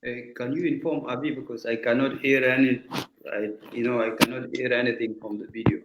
Can you inform Abi, because I cannot hear I cannot hear anything from the video.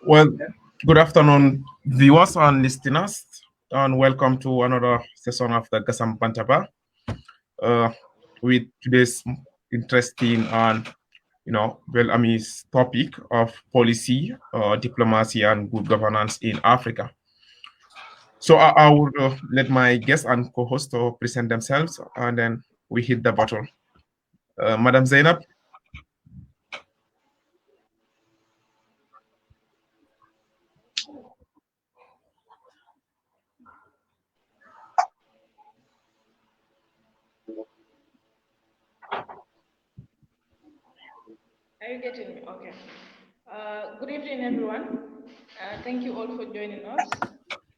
Well, good afternoon, viewers and listeners, and welcome to another session of the Gasam Bantaba with today's interesting and topic of policy, diplomacy, and good governance in Africa. So I will let my guests and co-hosts present themselves, and then we hit the button. Madam Zainab. Are you getting me? Okay. Good evening, everyone. Thank you all for joining us.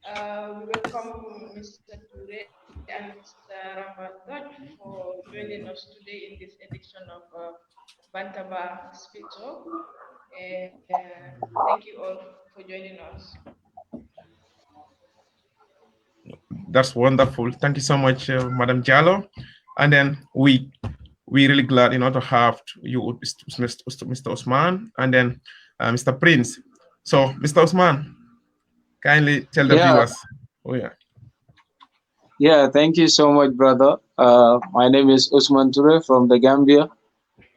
We welcome Mr. Touray and Mr. Rambang Tot for joining us today in this edition of Bantaba Speak Talk. Thank you all for joining us. That's wonderful. Thank you so much, Madam Jallo. And then we're really glad, to have you, Mr. Ousman, and then Mr. Prince. So, Mr. Ousman, kindly tell the viewers. Oh, yeah. Yeah, thank you so much, brother. My name is Ousman Touray from the Gambia,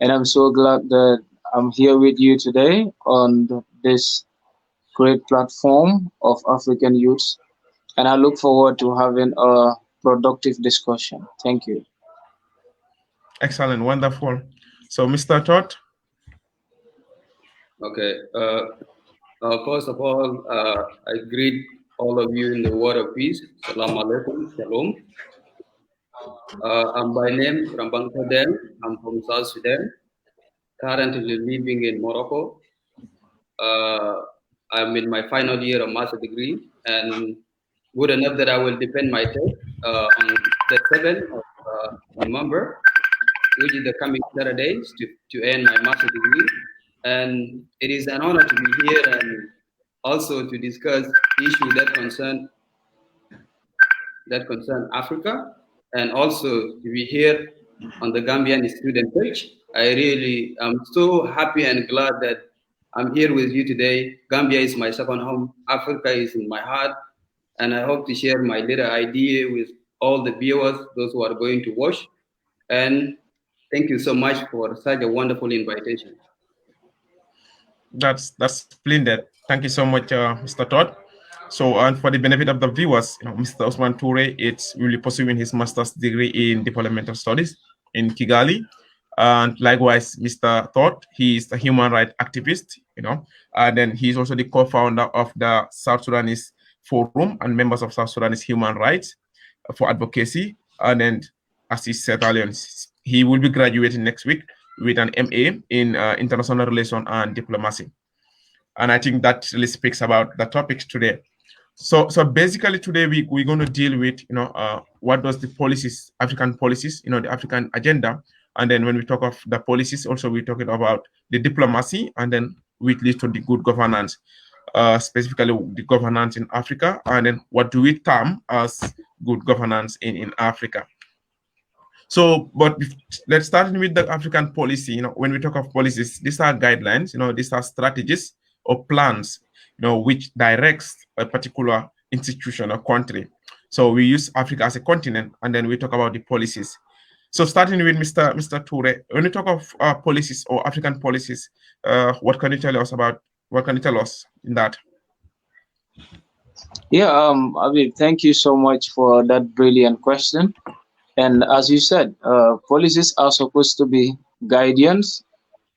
and I'm so glad that I'm here with you today on this great platform of African youths, and I look forward to having a productive discussion. Thank you. Excellent, wonderful. So, Mr. Tot. Okay. First of all, I greet all of you in the word of peace. Salam alaikum, shalom. I'm by name Rambang Tot. I'm from South Sudan, currently living in Morocco. I'm in my final year of master degree, and good enough that I will defend my test on the 7th of November, which is the coming Saturday, to end my master degree. And it is an honor to be here and also to discuss issues that concern Africa, and also to be here on the Gambian student page. I really am so happy and glad that I'm here with you today. Gambia is my second home. Africa is in my heart, and I hope to share my little idea with all the viewers, those who are going to watch. And thank you so much for such a wonderful invitation. That's splendid. Thank you so much, Mr. Todd. So, and for the benefit of the viewers, Mr. Ousman Touray is really pursuing his master's degree in developmental studies in Kigali, and likewise, Mr. Todd, he is a human rights activist, and then he's also the co-founder of the South Sudanese Forum and members of South Sudanese Human Rights for Advocacy. And then, as he said earlier, he will be graduating next week with an MA in international relations and diplomacy. And I think that really speaks about the topic today. So basically today we're going to deal with, what does the policies, African policies, the African agenda. And then when we talk of the policies, also we're talking about the diplomacy, and then which leads to the good governance, specifically the governance in Africa. And then what do we term as good governance in Africa? So, but let's start with the African policy. When we talk of policies, these are guidelines, these are strategies or plans, which directs a particular institution or country. So we use Africa as a continent, and then we talk about the policies. So starting with Mr. Touray, when we talk of policies or African policies, what can you tell us in that? Yeah, Abib, thank you so much for that brilliant question. And as you said, policies are supposed to be guidance.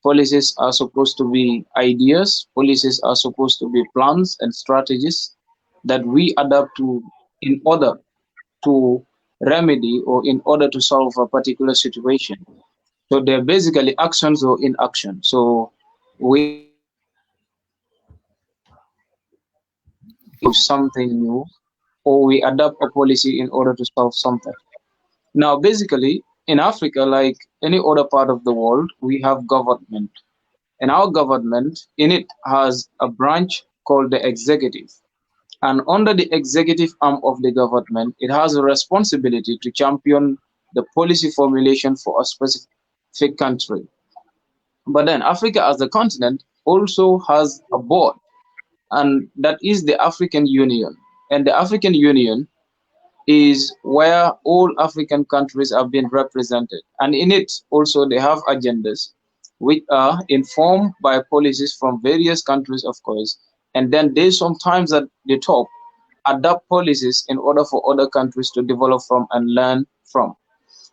Policies are supposed to be ideas. Policies are supposed to be plans and strategies that we adapt to in order to remedy or in order to solve a particular situation. So they're basically actions or inaction. So we do something new, or we adapt a policy in order to solve something. Now, basically, in Africa, like any other part of the world, we have government. And our government, in it, has a branch called the executive. And under the executive arm of the government, it has a responsibility to champion the policy formulation for a specific country. But then Africa as a continent also has a board, and that is the African Union. And the African Union is where all African countries have been represented. And in it also they have agendas which are informed by policies from various countries, of course. And then they sometimes at the top adapt policies in order for other countries to develop from and learn from.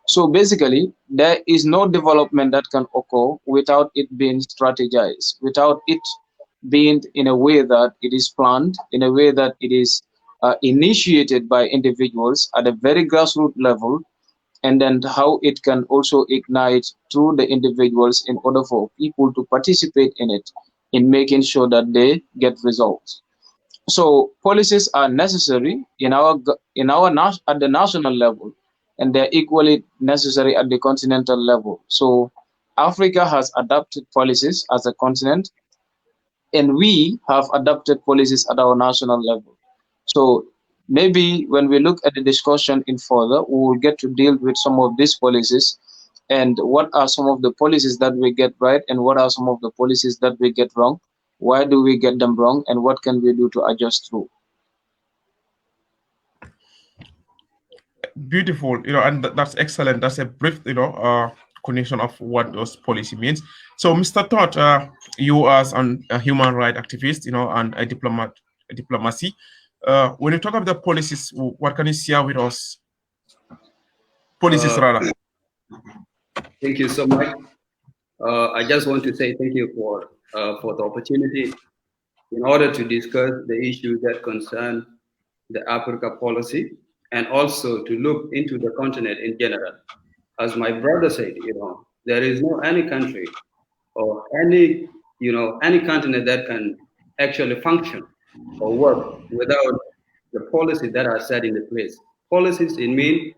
So basically, there is no development that can occur without it being strategized, without it being in a way that it is planned, in a way that it is initiated by individuals at a very grassroots level, and then how it can also ignite through the individuals in order for people to participate in it, in making sure that they get results. So policies are necessary at the national level, and they're equally necessary at the continental level. So Africa has adopted policies as a continent, and we have adopted policies at our national level. So maybe when we look at the discussion in further, we will get to deal with some of these policies and what are some of the policies that we get right and what are some of the policies that we get wrong. Why do we get them wrong, and what can we do to adjust through? Beautiful, and that's excellent. That's a brief, connection of what those policy means. So, Mr. Todd, you as a human rights activist, and a diplomacy. When you talk about the policies, what can you share with us? Policies, rather. Thank you so much. I just want to say thank you for the opportunity in order to discuss the issues that concern the Africa policy. and also to look into the continent in general. As my brother said, there is no any country or any, any continent that can actually function or work without the policies that are set in the place. Policies, it means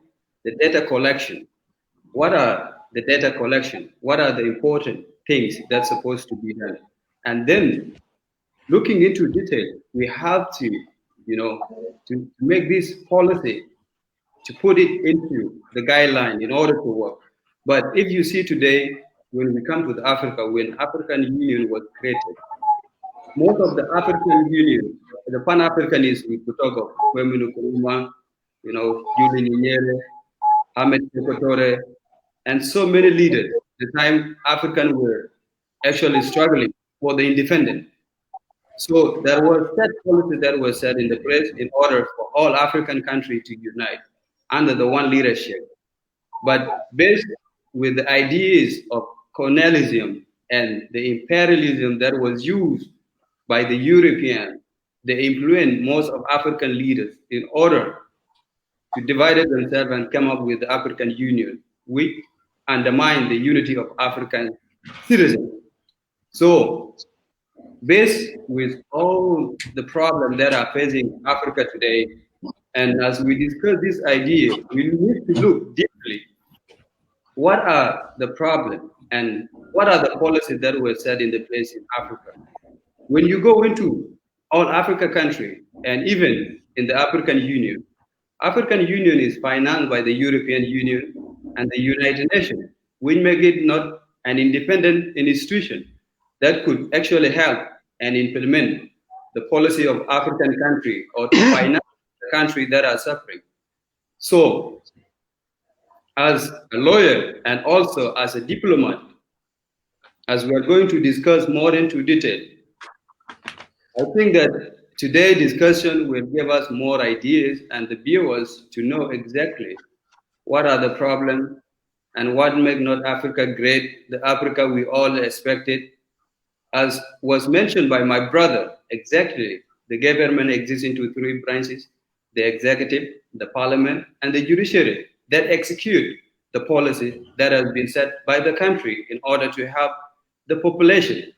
the data collection. What are the data collection? What are the important things that's supposed to be done? And then looking into detail, we have to, to make this policy, to put it into the guideline in order to work. But if you see today, when we come to Africa, when African Union was created, most of the African Union, the Pan Africanists, we could talk of Kwame Nkrumah, Julian Nyerere, Ahmed Sekou and so many leaders. The time Africans were actually struggling for the independence. So there was set policy that was set in the place in order for all African countries to unite under the one leadership. But based with the ideas of colonialism and the imperialism that was used by the European, they influenced most of African leaders in order to divide themselves and come up with the African Union, which undermined the unity of African citizens. So, based with all the problems that are facing Africa today, and as we discuss this idea, we need to look deeply. What are the problems and what are the policies that were set in the place in Africa? When you go into all Africa countries and even in the African Union is financed by the European Union and the United Nations, which make it not an independent institution that could actually help and implement the policy of African country or to finance the country that are suffering. So, as a lawyer and also as a diplomat, as we are going to discuss more into detail, I think that today's discussion will give us more ideas and the viewers to know exactly what are the problems and what make North Africa great, the Africa we all expected. As was mentioned by my brother, exactly, the government exists into three branches: the executive, the parliament, and the judiciary that execute the policy that has been set by the country in order to help the population.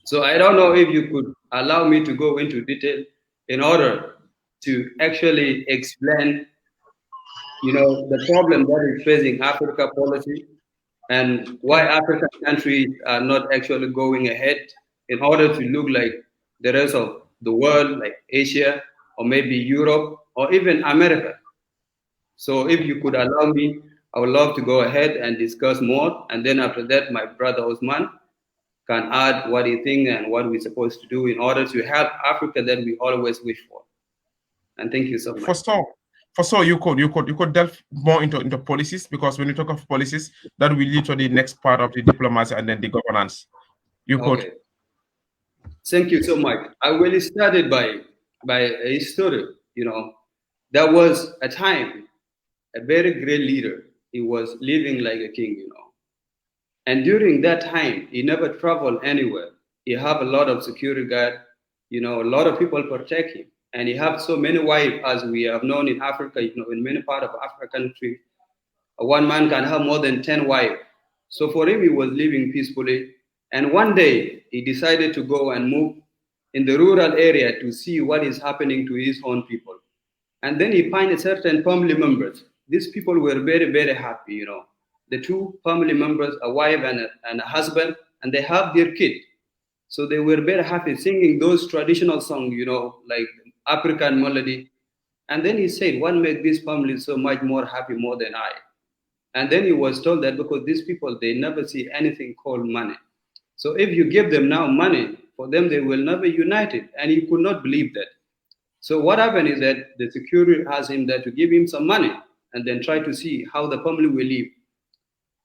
So I don't know if you could allow me to go into detail in order to actually explain, the problem that is facing Africa policy and why African countries are not actually going ahead in order to look like the rest of the world, like Asia or maybe Europe or even America. So if you could allow me, I would love to go ahead and discuss more. And then after that, my brother Ousman can add what he thinks and what we're supposed to do in order to help Africa that we always wish for. And thank you so much. For sure, you could delve more into policies, because when you talk of policies, that will lead to the next part of the diplomacy and then the governance. You could. Okay. Thank you so much. I really started by a story. There was a time, a very great leader. He was living like a king. And during that time, he never traveled anywhere. He have a lot of security guard. A lot of people protect him. And he have so many wives, as we have known in Africa, in many parts of African countries. One man can have more than 10 wives. So for him, he was living peacefully. And one day, he decided to go and move in the rural area to see what is happening to his own people. And then he find certain family members. These people were very, very happy, The two family members, a wife and a husband, and they have their kid. So they were very happy singing those traditional songs, like African melody. And then he said, what makes this family so much more happy more than I? And then he was told that because these people, they never see anything called money. So if you give them now money, for them, they will never unite it. And he could not believe that. So what happened is that the security asked him that to give him some money and then try to see how the family will live.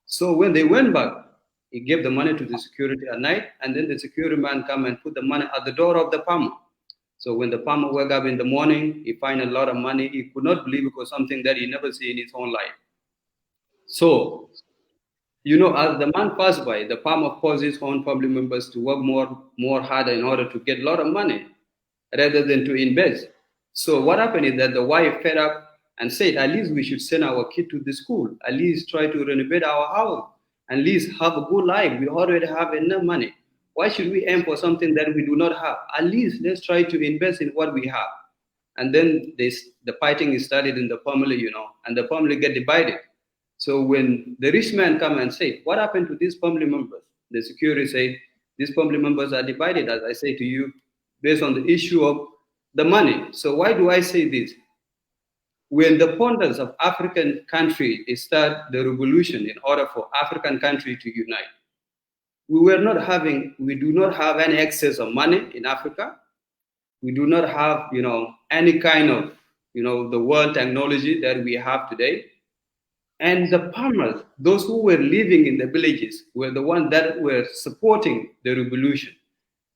So when they went back, he gave the money to the security at night, and then the security man come and put the money at the door of the farmer. So when the farmer woke up in the morning, he find a lot of money. He could not believe, because something that he never see in his own life. So, as the man passed by, the farmer forced his own family members to work more harder in order to get a lot of money rather than to invest. So what happened is that the wife fed up and said, at least we should send our kid to the school, at least try to renovate our house, at least have a good life. We already have enough money. Why should we aim for something that we do not have? At least let's try to invest in what we have. And then the fighting is started in the family, and the family get divided. So when the rich man come and say, what happened to these family members? The security say, these family members are divided, as I say to you, based on the issue of the money. So why do I say this? When the founders of African country start the revolution in order for African country to unite, we do not have any excess of money in Africa. We do not have, any kind of, the world technology that we have today. And the farmers, those who were living in the villages, were the ones that were supporting the revolution.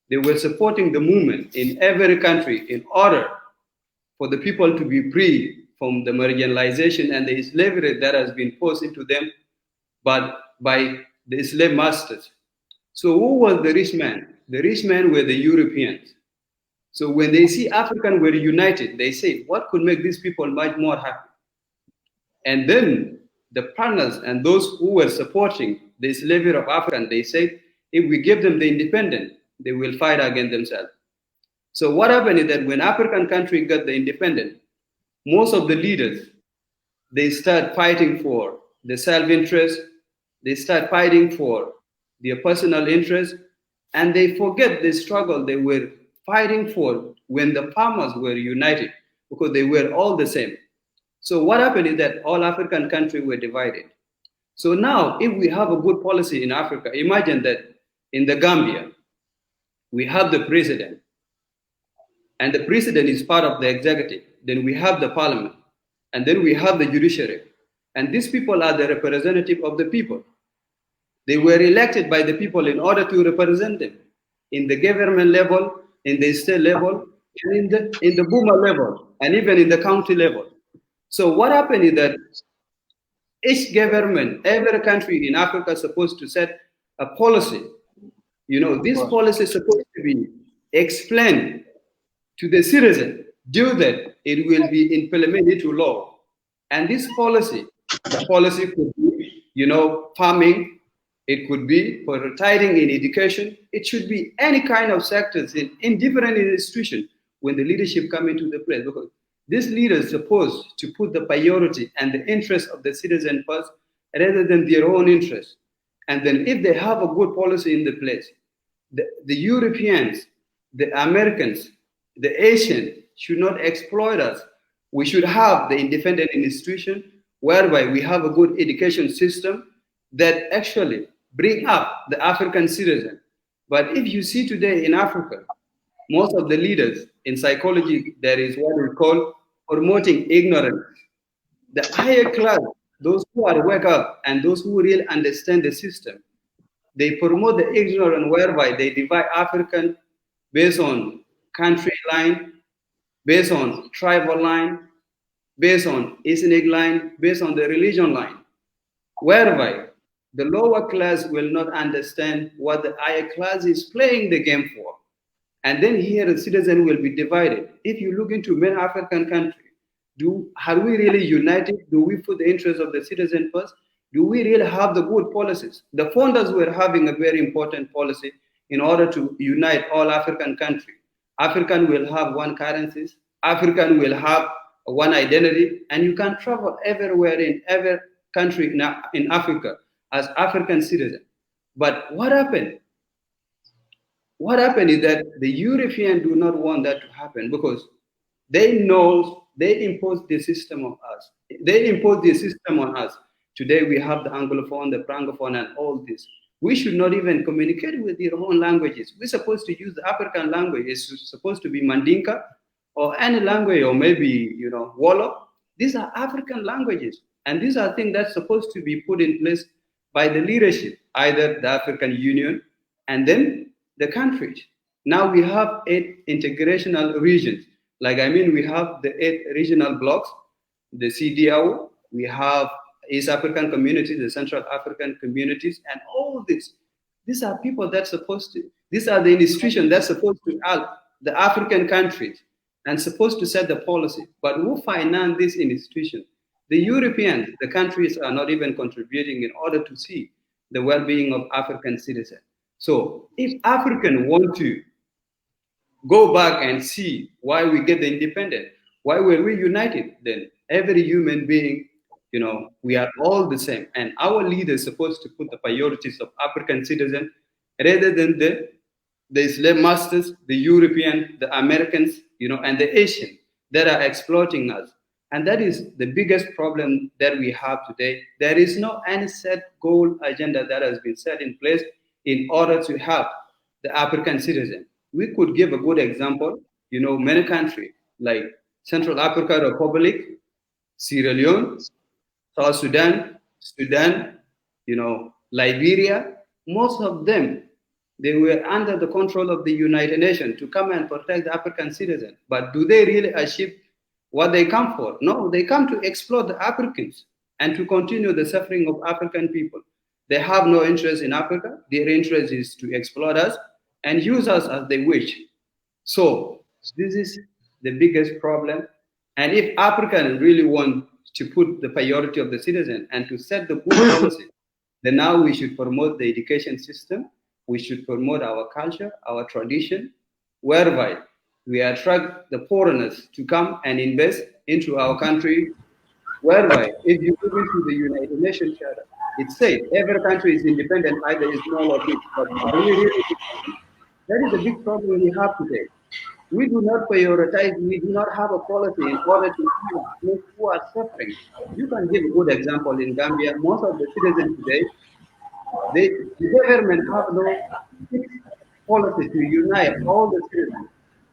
They were supporting the movement in every country in order for the people to be free from the marginalization and the slavery that has been forced into them by the slave masters. So who was the rich man? The rich men were the Europeans. So when they see Africans were united, they say, what could make these people much more happy? And then the partners and those who were supporting the slavery of Africans, they said, if we give them the independence, they will fight against themselves. So what happened is that when African country got the independence, most of the leaders, they start fighting for the self-interest, they start fighting for their personal interest, and they forget the struggle they were fighting for when the farmers were united, because they were all the same. So what happened is that all African countries were divided. So now, if we have a good policy in Africa, imagine that in the Gambia, we have the president, and the president is part of the executive. Then we have the parliament, and then we have the judiciary. And these people are the representative of the people. They were elected by the people in order to represent them in the government level, in the state level, and in the Buma level, and even in the county level. So what happened is that each government, every country in Africa is supposed to set a policy. This policy is supposed to be explained to the citizen, due that it will be implemented into law. And this policy, the policy could be, farming, it could be for retiring in education, it should be any kind of sectors in different institutions when the leadership come into the place. Because these leaders are supposed to put the priority and the interest of the citizen first rather than their own interest. And then if they have a good policy in the place, the Europeans, the Americans, the Asians should not exploit us. We should have the independent institution whereby we have a good education system that actually bring up the African citizen. But if you see today in Africa, most of the leaders in psychology, there is what we call promoting ignorance. The higher class, those who are wake up and those who really understand the system, they promote the ignorance whereby they divide African based on country line, based on tribal line, based on ethnic line, based on the religion line, whereby the lower class will not understand what the higher class is playing the game for. And then here the citizen will be divided. If you look into many African countries, are we really united? Do we put the interests of the citizen first? Do we really have the good policies? The founders were having a very important policy in order to unite all African countries. African will have one currency, African will have one identity, and you can travel everywhere in every country in Africa as African citizen. But what happened? What happened is that the Europeans do not want that to happen because they know they impose the system on us. They impose the system on us. Today we have the Anglophone, the Francophone, and all this. We should not even communicate with their own languages. We're supposed to use the African language. It's supposed to be Mandinka or any language, or maybe, Wolof. These are African languages. And these are things that's supposed to be put in place by the leadership, either the African Union and then the countries. Now we have 8 integrational regions. We have the 8 regional blocks, the CDAO, we have East African communities, the Central African communities, and all this. These are people these are the institutions that's supposed to help the African countries and supposed to set the policy. But who finance this institution? The Europeans, the countries are not even contributing in order to see the well-being of African citizens. So if Africans want to go back and see why we get the independence, why were we united, then every human being, we are all the same. And our leaders supposed to put the priorities of African citizens rather than the slave masters, the European, the Americans, and the Asian that are exploiting us. And that is the biggest problem that we have today. There is no any set goal agenda that has been set in place in order to help the African citizen. We could give a good example, many countries like Central African Republic, Sierra Leone, South Sudan, Liberia, most of them, they were under the control of the United Nations to come and protect the African citizen. But do they really achieve what they come for? No, they come to exploit the Africans and to continue the suffering of African people. They have no interest in Africa. Their interest is to exploit us and use us as they wish. So this is the biggest problem. And if Africans really want to put the priority of the citizen and to set the good policy, then now we should promote the education system. We should promote our culture, our tradition, whereby we attract the foreigners to come and invest into our country, whereby if you look into the United Nations Charter, it says every country is independent, either is small or big. But are we really? That is a big problem we have today. We do not prioritize, we do not have a policy in order to help those who are suffering. You can give a good example in Gambia. Most of the citizens today, the government have no policy to unite all the citizens.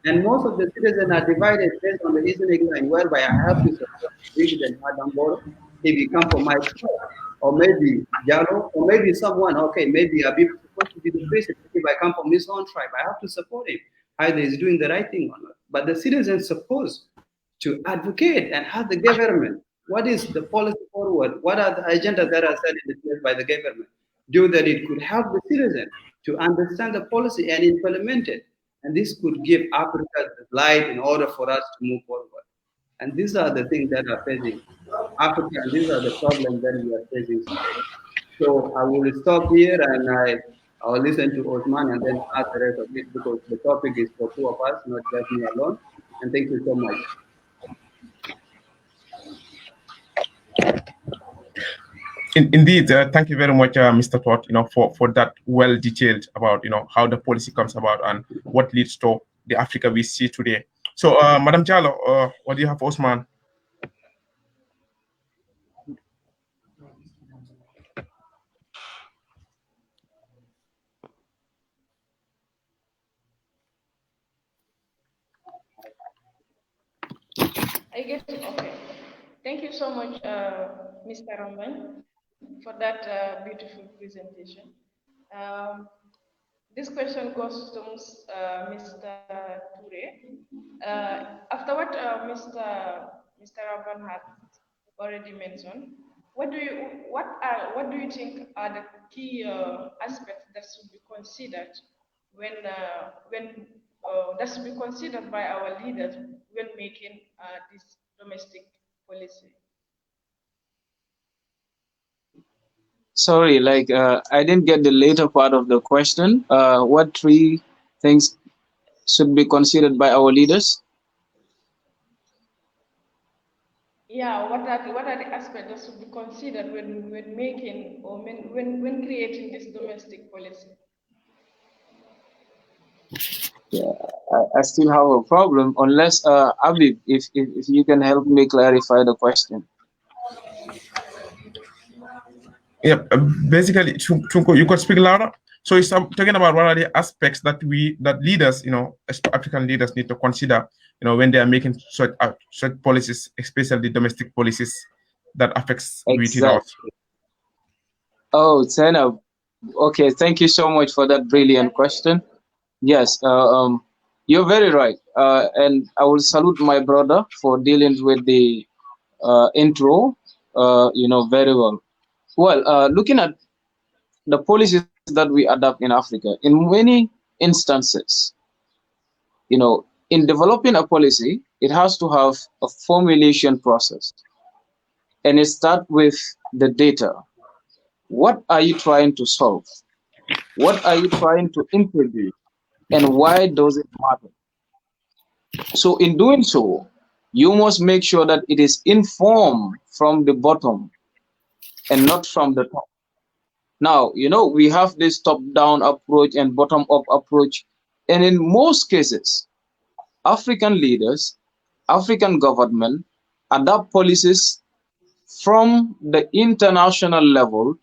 And most of the citizens are divided based on the ethnic line, whereby I have to support President Adambor if he come from my school, or maybe Jalo, or maybe someone, okay, maybe Abib is supposed to be the president. If I come from his own tribe, I have to support him. Either he's doing the right thing or not. But the citizens supposed to advocate and have the government. What is the policy forward? What are the agendas that are set in place by the government? Do that it could help the citizen to understand the policy and implement it. And this could give Africa the light in order for us to move forward. And these are the things that are facing Africa, and these are the problems that we are facing today. So I will stop here and I'll listen to Ousman and then ask the rest of it because the topic is for two of us, not just me alone. And thank you so much. Indeed, thank you very much, Mr. Tot, for that well detailed about, how the policy comes about and what leads to the Africa we see today. So, Madam Jallo, what do you have for Ousman? I guess, okay. Thank you so much, Mr. Rambang, for that beautiful presentation. This question goes to Mr. Touray. After what Mr. Rambang had already mentioned, what do you think are the key aspects that should be considered when that should be considered by our leaders when making this domestic policy? Sorry, I didn't get the later part of the question. What three things should be considered by our leaders? Yeah, what are the aspects that should be considered when making or when creating this domestic policy? Yeah, I still have a problem unless Abib, if you can help me clarify the question. Yeah, basically, Chunko, you could speak louder. So it's talking about what are the aspects that leaders, African leaders need to consider, when they are making such policies, especially domestic policies that affects exactly. Oh, Zainab. Okay, thank you so much for that brilliant question. Yes, you're very right, and I will salute my brother for dealing with the intro, very well. Well, looking at the policies that we adopt in Africa, in many instances, in developing a policy, it has to have a formulation process. And it starts with the data. What are you trying to solve? What are you trying to introduce? And why does it matter? So in doing so, you must make sure that it is informed from the bottom and not from the top. Now, we have this top-down approach and bottom-up approach. And in most cases, African leaders, African government adopt policies from the international level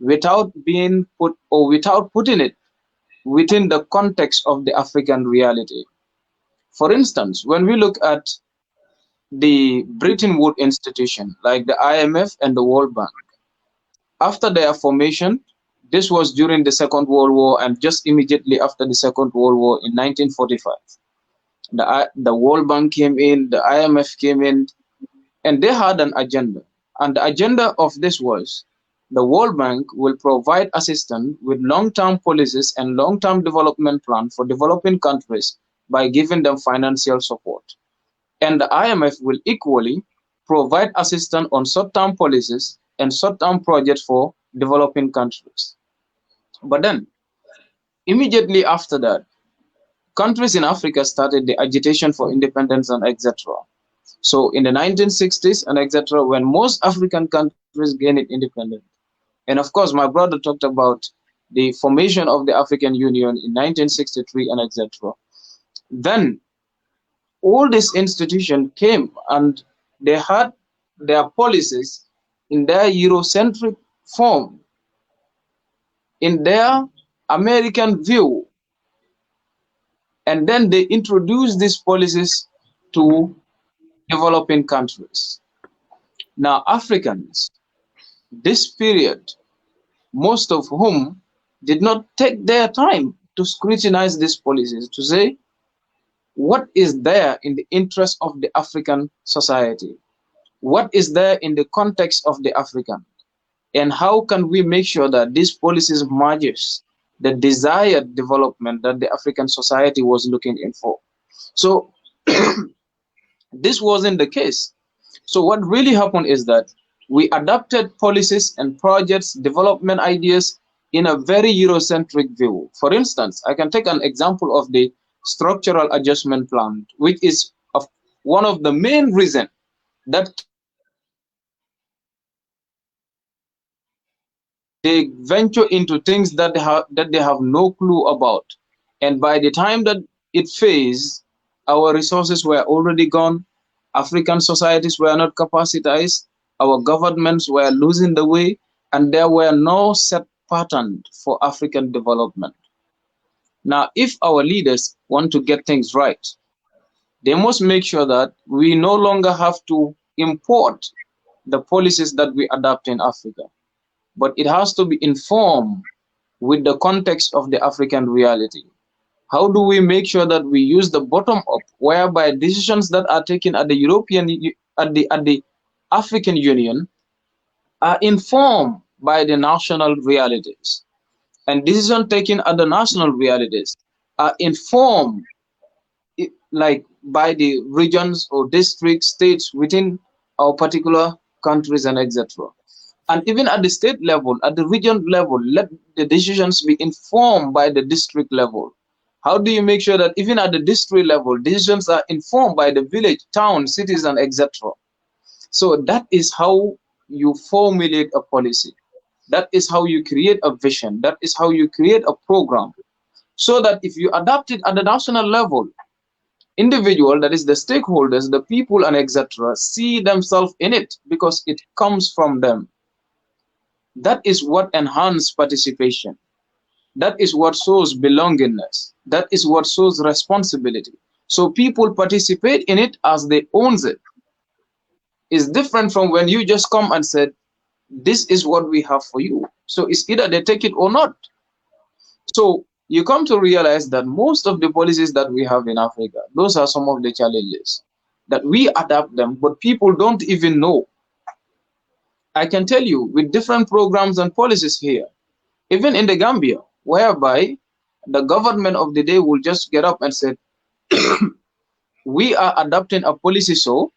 without being put or without putting it within the context of the African reality. For instance, when we look at the Bretton Woods institution, like the IMF and the World Bank, after their formation, this was during the Second World War and just immediately after the Second World War in 1945. The World Bank came in, the IMF came in, and they had an agenda. And the agenda of this was the World Bank will provide assistance with long-term policies and long-term development plan for developing countries by giving them financial support. And the IMF will equally provide assistance on short-term policies and short-term projects for developing countries. But then, immediately after that, countries in Africa started the agitation for independence and etc. So in the 1960s and etc., when most African countries gained independence, and of course, my brother talked about the formation of the African Union in 1963 and etc. Then all these institutions came and they had their policies in their Eurocentric form, in their American view, and then they introduced these policies to developing countries. Now, Africans, this period, most of whom did not take their time to scrutinize these policies, to say, what is there in the interest of the African society? What is there in the context of the African? And how can we make sure that these policies matches the desired development that the African society was looking in for? So this wasn't the case. So what really happened is that we adopted policies and projects, development ideas in a very Eurocentric view. For instance, I can take an example of the structural adjustment plan, which is one of the main reasons that they venture into things that they have no clue about. And by the time that it phased, our resources were already gone. African societies were not capacitized. Our governments were losing the way, and there were no set pattern for African development. Now, if our leaders want to get things right, they must make sure that we no longer have to import the policies that we adopt in Africa, but it has to be informed with the context of the African reality. How do we make sure that we use the bottom up, whereby decisions that are taken at the at the African Union are informed by the national realities, and decisions taken at the national realities are informed like by the regions or district states within our particular countries and etc. And even at the state level, at the region level, let the decisions be informed by the district level. How do you make sure that even at the district level, decisions are informed by the village, town, cities, and etc.? So that is how you formulate a policy. That is how you create a vision. That is how you create a program. So that if you adopt it at the national level, individual, that is the stakeholders, the people, and etc., see themselves in it because it comes from them. That is what enhances participation. That is what shows belongingness. That is what shows responsibility. So people participate in it as they own it. It's different from when you just come and said, this is what we have for you. So it's either they take it or not. So you come to realize that most of the policies that we have in Africa, those are some of the challenges that we adapt them, but people don't even know. I can tell you with different programs and policies here, even in the Gambia, whereby the government of the day will just get up and say, we are adopting a policy so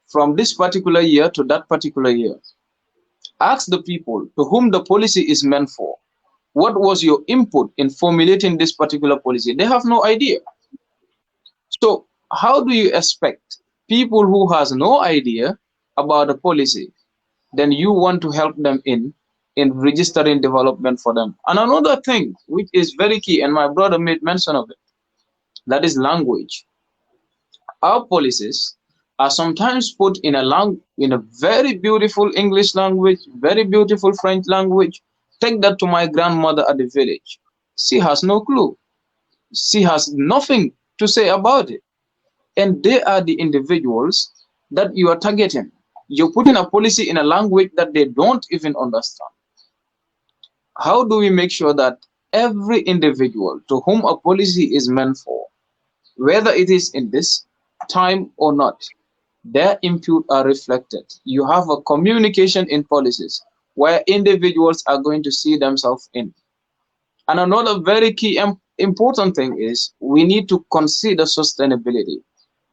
from this particular year to that particular year. Ask the people to whom the policy is meant for. What was your input in formulating this particular policy? They have no idea. So how do you expect people who has no idea about the policy, then you want to help them in registering development for them? And another thing which is very key, and my brother made mention of it, that is language. Our policies are sometimes put in a very beautiful English language, very beautiful French language. Take that to my grandmother at the village. She has no clue. She has nothing to say about it. And they are the individuals that you are targeting. You're putting a policy in a language that they don't even understand. How do we make sure that every individual to whom a policy is meant for, whether it is in this time or not, their input are reflected? You have a communication in policies where individuals are going to see themselves in. And another very key important thing is we need to consider sustainability.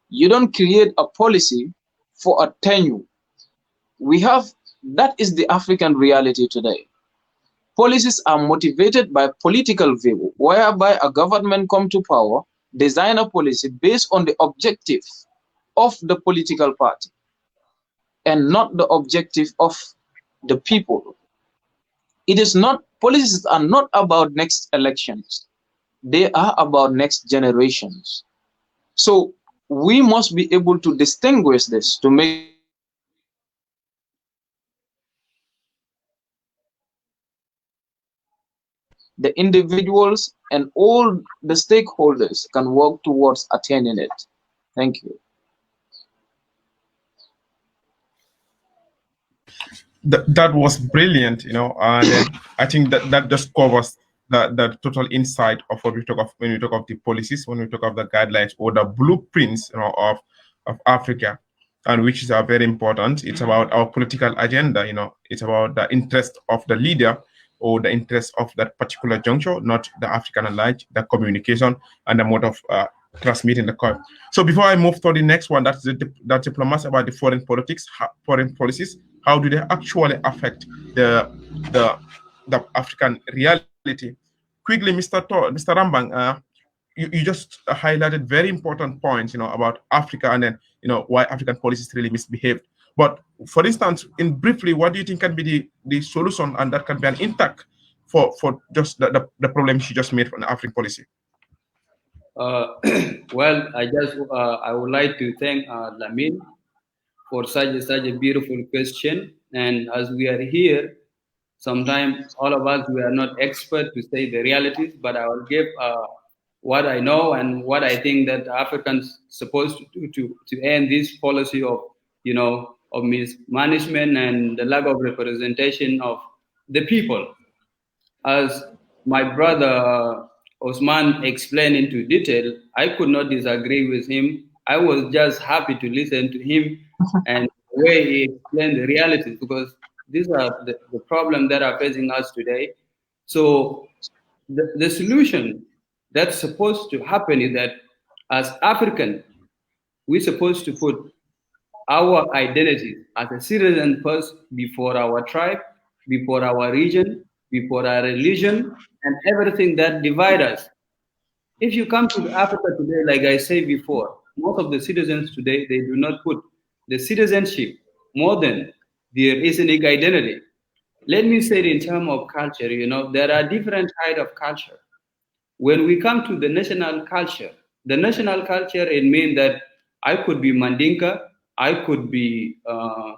You don't create a policy for a tenure. That is the African reality today. Policies are motivated by political view, whereby a government come to power, design a policy based on the objective of the political party and not the objective of the people. It is not, policies are not about next elections. They are about next generations. So we must be able to distinguish this to make the individuals and all the stakeholders can work towards attaining it. Thank you. That was brilliant, and I think that just covers the total insight of what we talk of when we talk of the policies, when we talk of the guidelines or the blueprints, of Africa, and which is very important. It's about our political agenda, it's about the interest of the leader or the interest of that particular juncture, not the African at large, the communication and the mode of transmitting the call. So before I move to the next one, that's diplomacy about the foreign politics, foreign policies. How do they actually affect the African reality? Quickly, Mr. Rambang, you just highlighted very important points, about Africa and then, why African policies really misbehaved. But for instance, in briefly, what do you think can be the solution and that can be an intact for just the problems you just made from the African policy? Well, I would like to thank Lamin for such a beautiful question. And as we are here, sometimes all of us, we are not experts to say the realities, but I will give what I know and what I think that Africans supposed to do to end this policy of, of mismanagement and the lack of representation of the people. As my brother Ousman explained into detail, I could not disagree with him. I was just happy to listen to him and the way he explained the realities, because these are the problems that are facing us today. So the solution that's supposed to happen is that as African, we're supposed to put our identity as a citizen first before our tribe, before our region, before our religion, and everything that divides us. If you come to Africa today, like I said before, most of the citizens today, they do not put the citizenship more than their ethnic identity. Let me say it in terms of culture, there are different types of culture. When we come to the national culture, it means that I could be Mandinka, I could be, I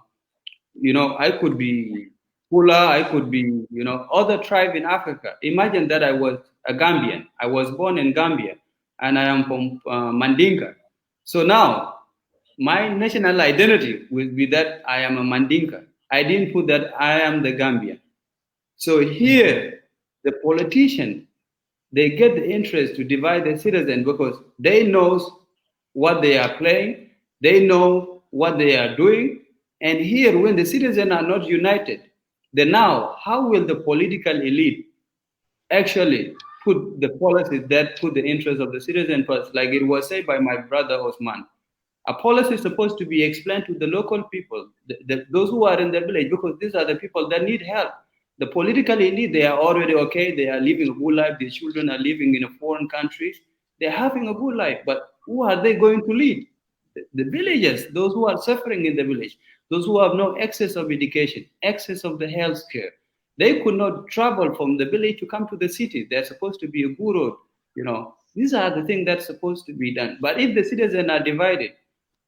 could be Pula, I could be, other tribe in Africa. Imagine that I was a Gambian. I was born in Gambia, and I am from Mandinka. So now, my national identity will be that I am a Mandinka. I didn't put that I am the Gambian. So here, the politician, they get the interest to divide the citizen because they know what they are playing, they know what they are doing. And here, when the citizens are not united, then now, how will the political elite actually put the policies that put the interest of the citizen first? Like it was said by my brother Osman, A policy is supposed to be explained to the local people, those who are in the village, because these are the people that need help. The political elite, they are already okay. They are living a good life. Their children are living in a foreign country. They're having a good life. But who are they going to lead? The villagers, those who are suffering in the village, those who have no access of education, access of the health care. They could not travel from the village to come to the city. They're supposed to be a good road. These are the things that's supposed to be done. But if the citizens are divided,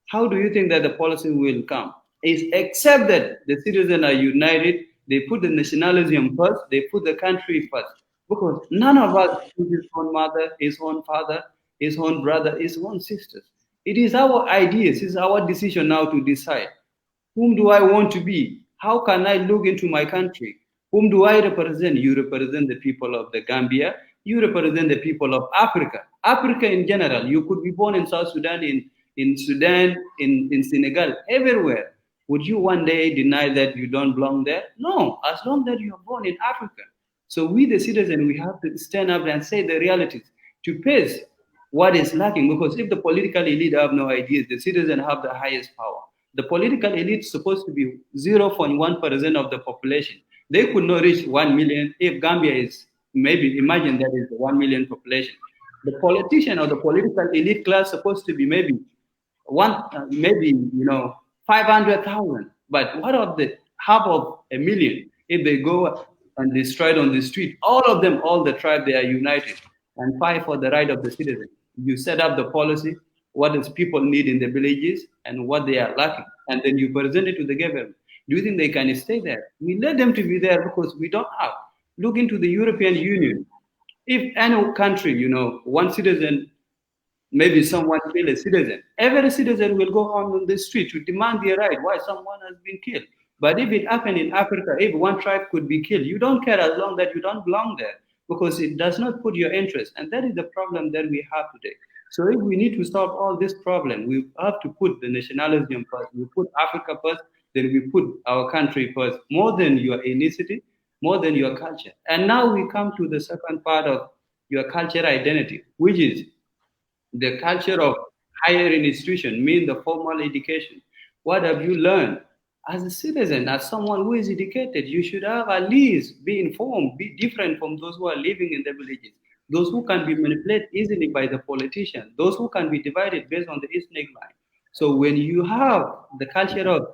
how do you think that the policy will come? It's except that the citizens are united, they put the nationalism first, they put the country first. Because none of us is his own mother, his own father, his own brother, his own sisters. It is our ideas, it's our decision now to decide. Whom do I want to be? How can I look into my country? Whom do I represent? You represent the people of the Gambia. You represent the people of Africa. Africa in general. You could be born in South Sudan, in Sudan, in Senegal, everywhere. Would you one day deny that you don't belong there? No, as long as you are born in Africa. So we, the citizens, we have to stand up and say the realities to face what is lacking. Because if the political elite have no ideas, the citizens have the highest power. The political elite is supposed to be 0.1% of the population. They could not reach 1 million if Gambia is, maybe imagine that is 1 million population. The politician or the political elite class supposed to be maybe 500,000. But what of the half of a million? If they go and destroy on the street, all of them, all the tribe, they are united and fight for the right of the citizen. You set up the policy, what does people need in the villages and what they are lacking, and then you present it to the government. Do you think they can stay there? We let them to be there because we don't have. Look into the European Union. If any country, one citizen, maybe someone kill a citizen, every citizen will go on the street to demand their right, why someone has been killed. But if it happened in Africa, if one tribe could be killed, you don't care as long as you don't belong there, because it does not put your interest. And that is the problem that we have today. So if we need to solve all this problem, we have to put the nationalism first. We put Africa first, then we put our country first, more than your ethnicity, more than your culture. And now we come to the second part of your cultural identity, which is the culture of higher institution, mean the formal education. What have you learned? As a citizen, as someone who is educated, you should have at least be informed, be different from those who are living in the villages, those who can be manipulated easily by the politician, those who can be divided based on the ethnic line. So when you have the culture of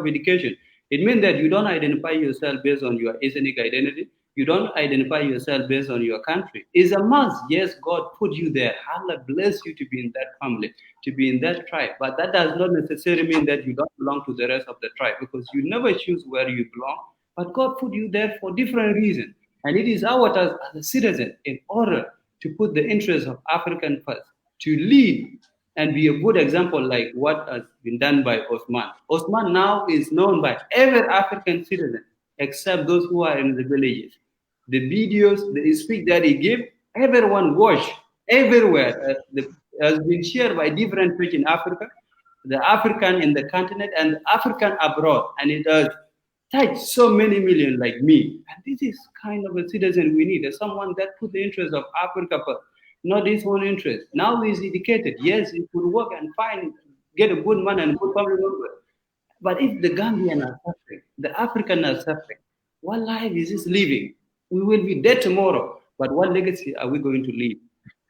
education, it means that you don't identify yourself based on your ethnic identity. You don't identify yourself based on your country. It's a must. Yes, God put you there. Allah bless you to be in that family, to be in that tribe. But that does not necessarily mean that you don't belong to the rest of the tribe, because you never choose where you belong. But God put you there for different reasons. And it is our task as a citizen, in order to put the interests of African first, to lead and be a good example like what has been done by Ousman. Ousman now is known by every African citizen, except those who are in the villages. The videos, the speech that he gave, everyone watch everywhere. Has been shared by different people in Africa, the African in the continent and the African abroad, and it has touched so many million like me. And this is kind of a citizen we need, someone that put the interest of Africa first, not his own interest. Now he's educated. Yes, he could work and get a good man and a good family member. But if the Gambian are suffering, the African are suffering, what life is this living? We will be dead tomorrow, but what legacy are we going to leave?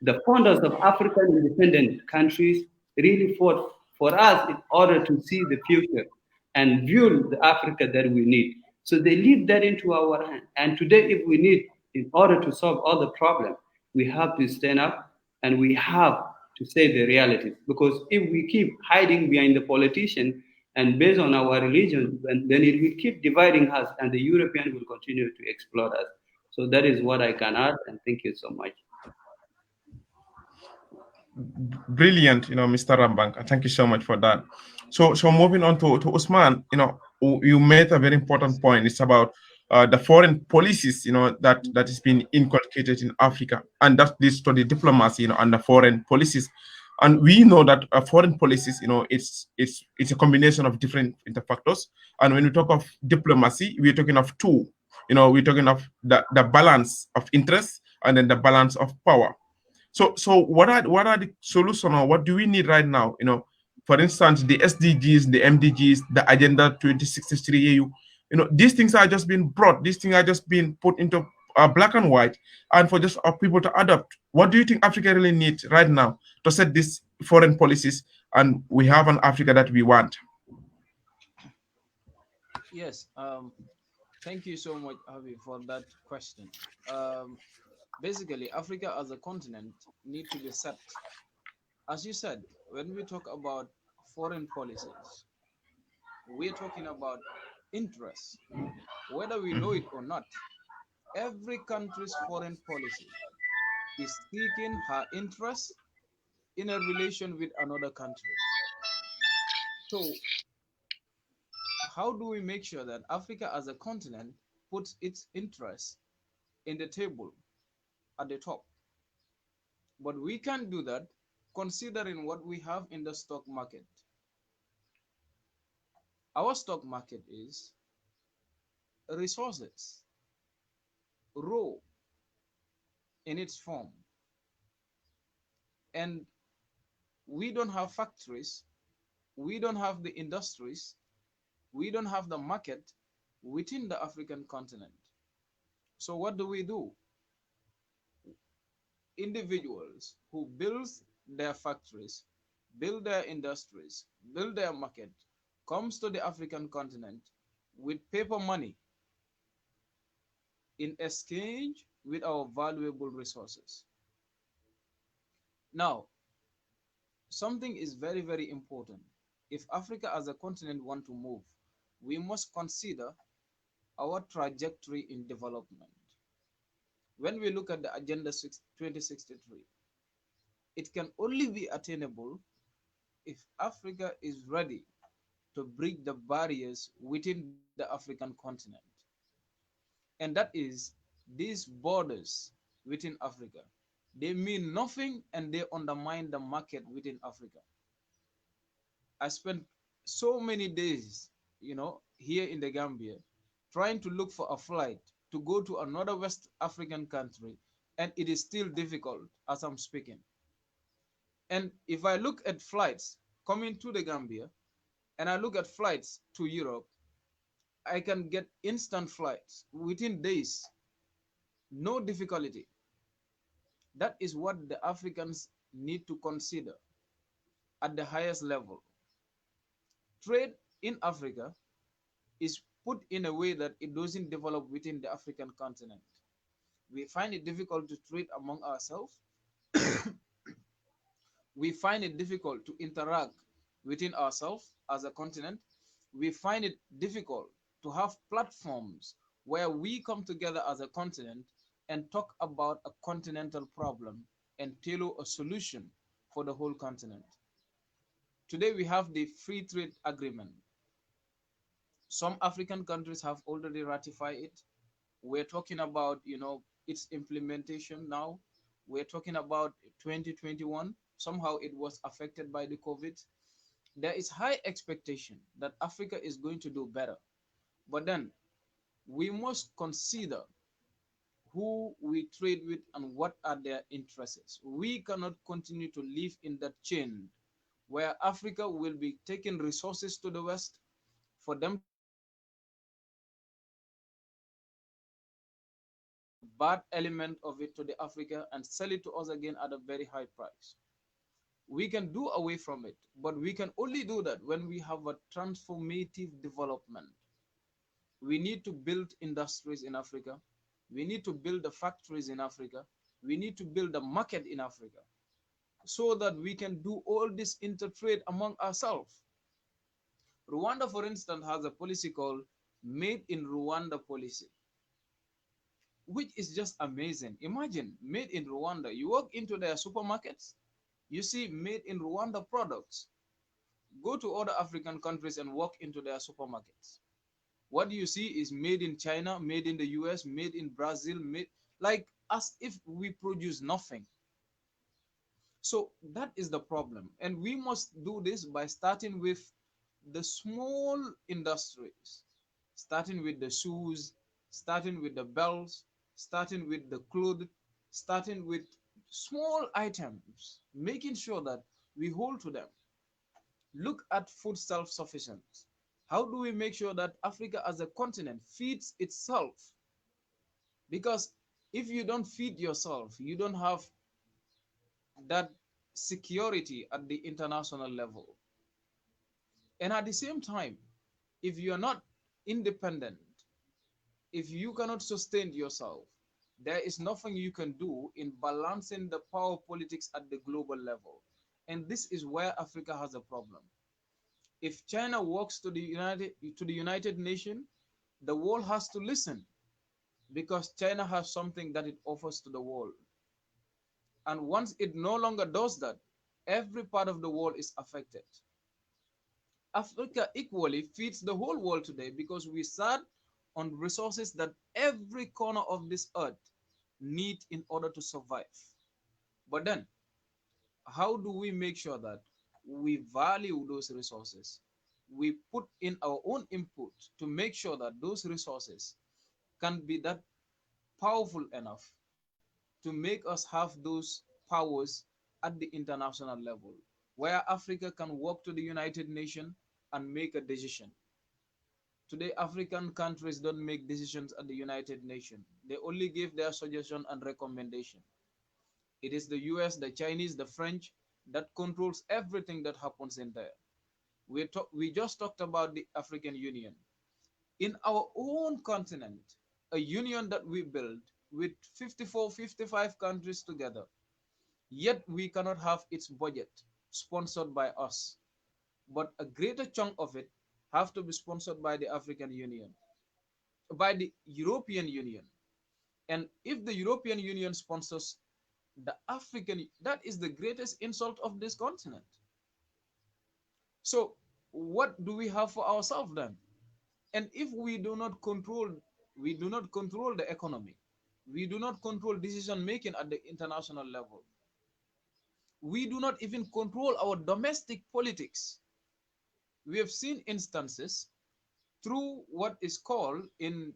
The founders of African independent countries really fought for us in order to see the future and build the Africa that we need. So they leave that into our hand. And today, if we need, in order to solve all the problems, we have to stand up and we have to say the realities. Because if we keep hiding behind the politician and based on our religion, then it will keep dividing us, and the European will continue to exploit us. So that is what I can add, and thank you so much. Brilliant, Mr. Rambang. Thank you so much for that. So moving on to Ousman, you made a very important point. It's about the foreign policies, that is being inculcated in Africa, and that leads to the diplomacy, and the foreign policies. And we know that foreign policies, it's a combination of different factors. And when we talk of diplomacy, we're talking of two. We're talking of the balance of interest and then the balance of power. So what are the solution, or what do we need right now? For instance, the SDGs, the MDGs, the Agenda 2063 AU. These things are just being brought. These things are just being put into black and white, and for just our people to adopt. What do you think Africa really needs right now to set these foreign policies, and we have an Africa that we want? Yes. Thank you so much, Avi, for that question. Um, Basically, Africa as a continent need to be set. As you said, when we talk about foreign policies, we're talking about interests. Whether we know it or not, every country's foreign policy is seeking her interests in a relation with another country. So, how do we make sure that Africa as a continent puts its interests in the table at the top? But we can't do that considering what we have in the stock market. Our stock market is resources, raw in its form. And we don't have factories, we don't have the industries, we don't have the market within the African continent. So what do? Individuals who build their factories, build their industries, build their market, comes to the African continent with paper money in exchange with our valuable resources. Now, something is very, very important. If Africa as a continent want to move, we must consider our trajectory in development. When we look at the Agenda 2063, it can only be attainable if Africa is ready to break the barriers within the African continent. And that is these borders within Africa. They mean nothing and they undermine the market within Africa. I spent so many days, here in the Gambia, trying to look for a flight to go to another West African country, and it is still difficult as I'm speaking. And if I look at flights coming to the Gambia, and I look at flights to Europe, I can get instant flights within days, no difficulty. That is what the Africans need to consider at the highest level. Trade in Africa is put in a way that it doesn't develop within the African continent. We find it difficult to trade among ourselves. We find it difficult to interact within ourselves as a continent. We find it difficult to have platforms where we come together as a continent and talk about a continental problem and tailor a solution for the whole continent. Today we have the free trade agreement. Some African countries have already ratified it. We're talking about, its implementation now. We're talking about 2021. Somehow it was affected by the COVID. There is high expectation that Africa is going to do better. But then we must consider who we trade with and what are their interests. We cannot continue to live in that chain where Africa will be taking resources to the West for them to bad element of it to the Africa and sell it to us again at a very high price. We can do away from it, but we can only do that when we have a transformative development. We need to build industries in Africa. We need to build the factories in Africa. We need to build a market in Africa so that we can do all this intertrade among ourselves. Rwanda, for instance, has a policy called Made in Rwanda policy, which is just amazing. Imagine made in Rwanda. You walk into their supermarkets, you see made in Rwanda products. Go to other African countries and walk into their supermarkets. What you see is made in China, made in the US, made in Brazil, made like as if we produce nothing. So that is the problem. And we must do this by starting with the small industries, starting with the shoes, starting with the belts, starting with the clothes, starting with small items, making sure that we hold to them. Look at food self-sufficiency. How do we make sure that Africa as a continent feeds itself? Because if you don't feed yourself, you don't have that security at the international level. And at the same time, if you are not independent, if you cannot sustain yourself, there is nothing you can do in balancing the power politics at the global level. And this is where Africa has a problem. If China walks to the United Nations, the world has to listen because China has something that it offers to the world. And once it no longer does that, every part of the world is affected. Africa equally feeds the whole world today because we sat on resources that every corner of this earth need in order to survive. But then, how do we make sure that we value those resources? We put in our own input to make sure that those resources can be that powerful enough to make us have those powers at the international level, where Africa can walk to the United Nations and make a decision. Today, African countries don't make decisions at the United Nations. They only give their suggestion and recommendation. It is the US, the Chinese, the French that controls everything that happens in there. We just talked about the African Union. In our own continent, a union that we built with 54, 55 countries together, yet we cannot have its budget sponsored by us. But a greater chunk of it have to be sponsored by the African Union, by the European Union. And if the European Union sponsors the African, that is the greatest insult of this continent. So what do we have for ourselves then? And if we do not control the economy, we do not control decision making at the international level, we do not even control our domestic politics. We have seen instances through what is called in,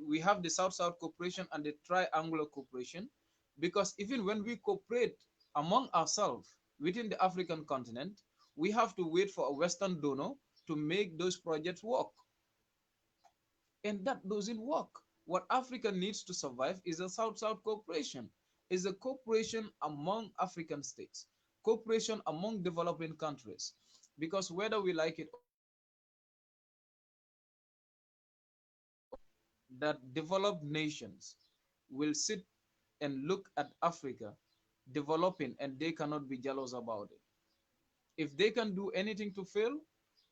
we have the South-South Cooperation and the Triangular Cooperation, because even when we cooperate among ourselves within the African continent, we have to wait for a Western donor to make those projects work. And that doesn't work. What Africa needs to survive is a South-South cooperation, is a cooperation among African states, cooperation among developing countries. Because whether we like it or not, that developed nations will sit and look at Africa developing and they cannot be jealous about it. If they can do anything to fail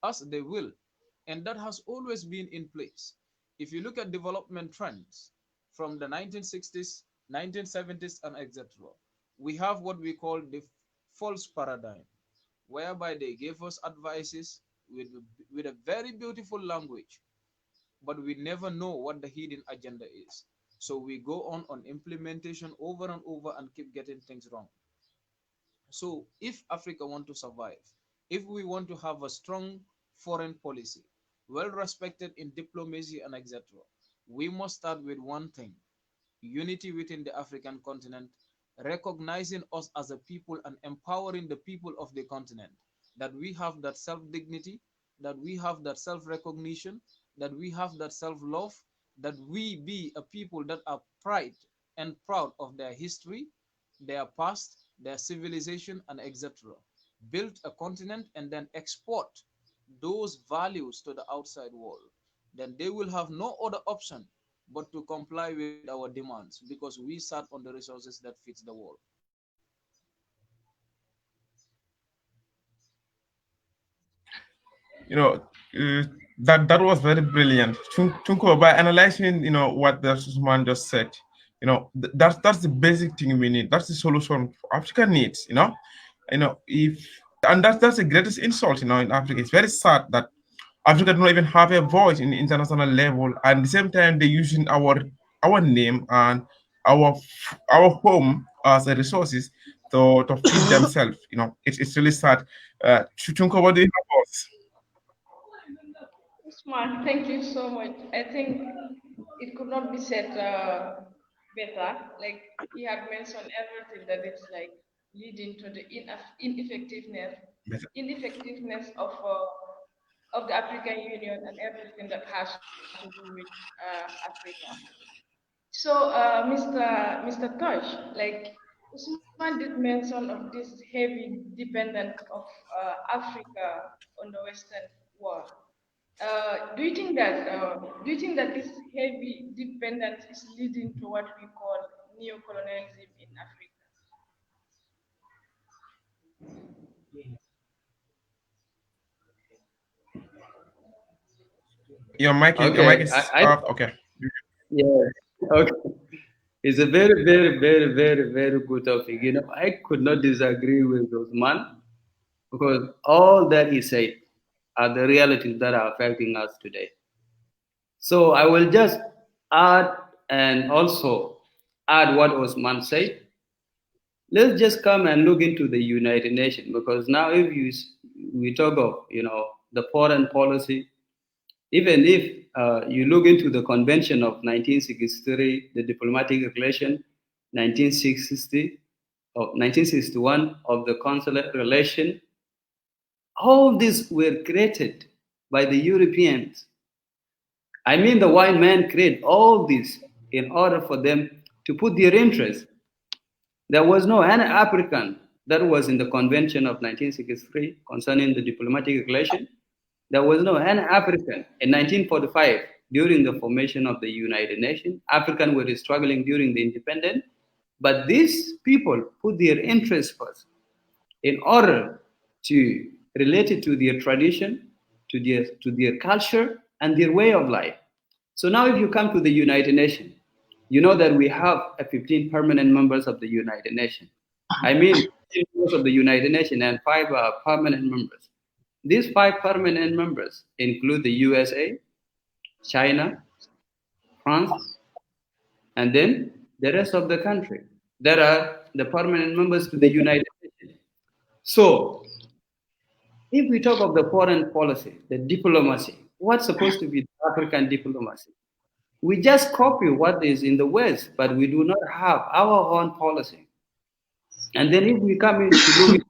us, they will. And that has always been in place. If you look at development trends from the 1960s, 1970s, and etc., we have what we call the false paradigm, whereby they gave us advices with a very beautiful language, but we never know what the hidden agenda is. So we go on implementation over and over and keep getting things wrong. So if Africa want to survive, if we want to have a strong foreign policy, well respected in diplomacy and etc., we must start with one thing: unity within the African continent, recognizing us as a people and empowering the people of the continent, that we have that self-dignity, that we have that self-recognition, that we have that self-love, that we be a people that are pride and proud of their history, their past, their civilization, and etc. Build a continent and then export those values to the outside world. Then they will have no other option but to comply with our demands because we sat on the resources that fits the world. You know, that was very brilliant. Tunko, by analyzing, what the man just said, that's the basic thing we need. That's the solution Africa needs. If and that's the greatest insult, in Africa. It's very sad that Africa do not even have a voice in the international level, and at the same time they're using our name and our home as a resources to feed themselves. It's really sad. Tunko, what do you have? Usman, thank you so much. I think it could not be said better. Like he had mentioned everything that is like leading to the ineffectiveness of the African Union and everything that has to do with Africa. So, Mr. Tosh, like Usman did mention of this heavy dependence of Africa on the Western world. Do you think that this heavy dependence is leading to what we call neocolonialism in Africa? Your mic Okay, is I off. Okay. yeah. Okay. It's a very, very, very, very, very good topic. I could not disagree with Osman because all that he said are the realities that are affecting us today. So I will just add and also add what Osman said. Let's just come and look into the United Nations because now if we talk of the foreign policy, even if you look into the Convention of 1963, the diplomatic relation 1960 of 1961 of the consular relation, all these were created by the Europeans. I mean, the white man created all this in order for them to put their interest. There was no any African that was in the Convention of 1963 concerning the diplomatic relation. There was no any African in 1945 during the formation of the United Nations. Africans were struggling during the independence, but these people put their interests first in order to relate it to their tradition, to their culture, and their way of life. So now, if you come to the United Nations, you know that we have 15 permanent members of the United Nations. I mean, 15 members of the United Nations and 5 permanent members. These 5 permanent members include the USA, China, France, and then the rest of the country that are the permanent members to the United Nations. So, if we talk of the foreign policy, the diplomacy, what's supposed to be the African diplomacy? We just copy what is in the West, but we do not have our own policy. And then if we come in to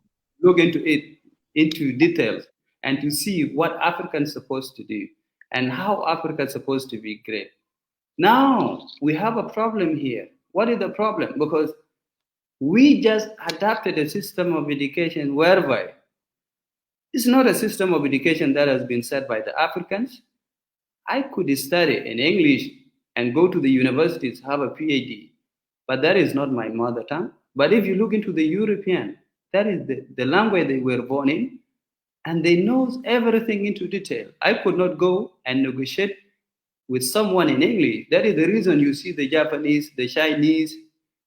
look into it, into details, and to see what Africa is supposed to do and how Africa is supposed to be great. Now we have a problem here. What is the problem? Because we just adapted a system of education whereby it's not a system of education that has been set by the Africans. I could study in English and go to the universities, have a PhD, but that is not my mother tongue. But if you look into the European, that is the language they were born in, and they know everything into detail. I could not go and negotiate with someone in English. That is the reason you see the Japanese, the Chinese,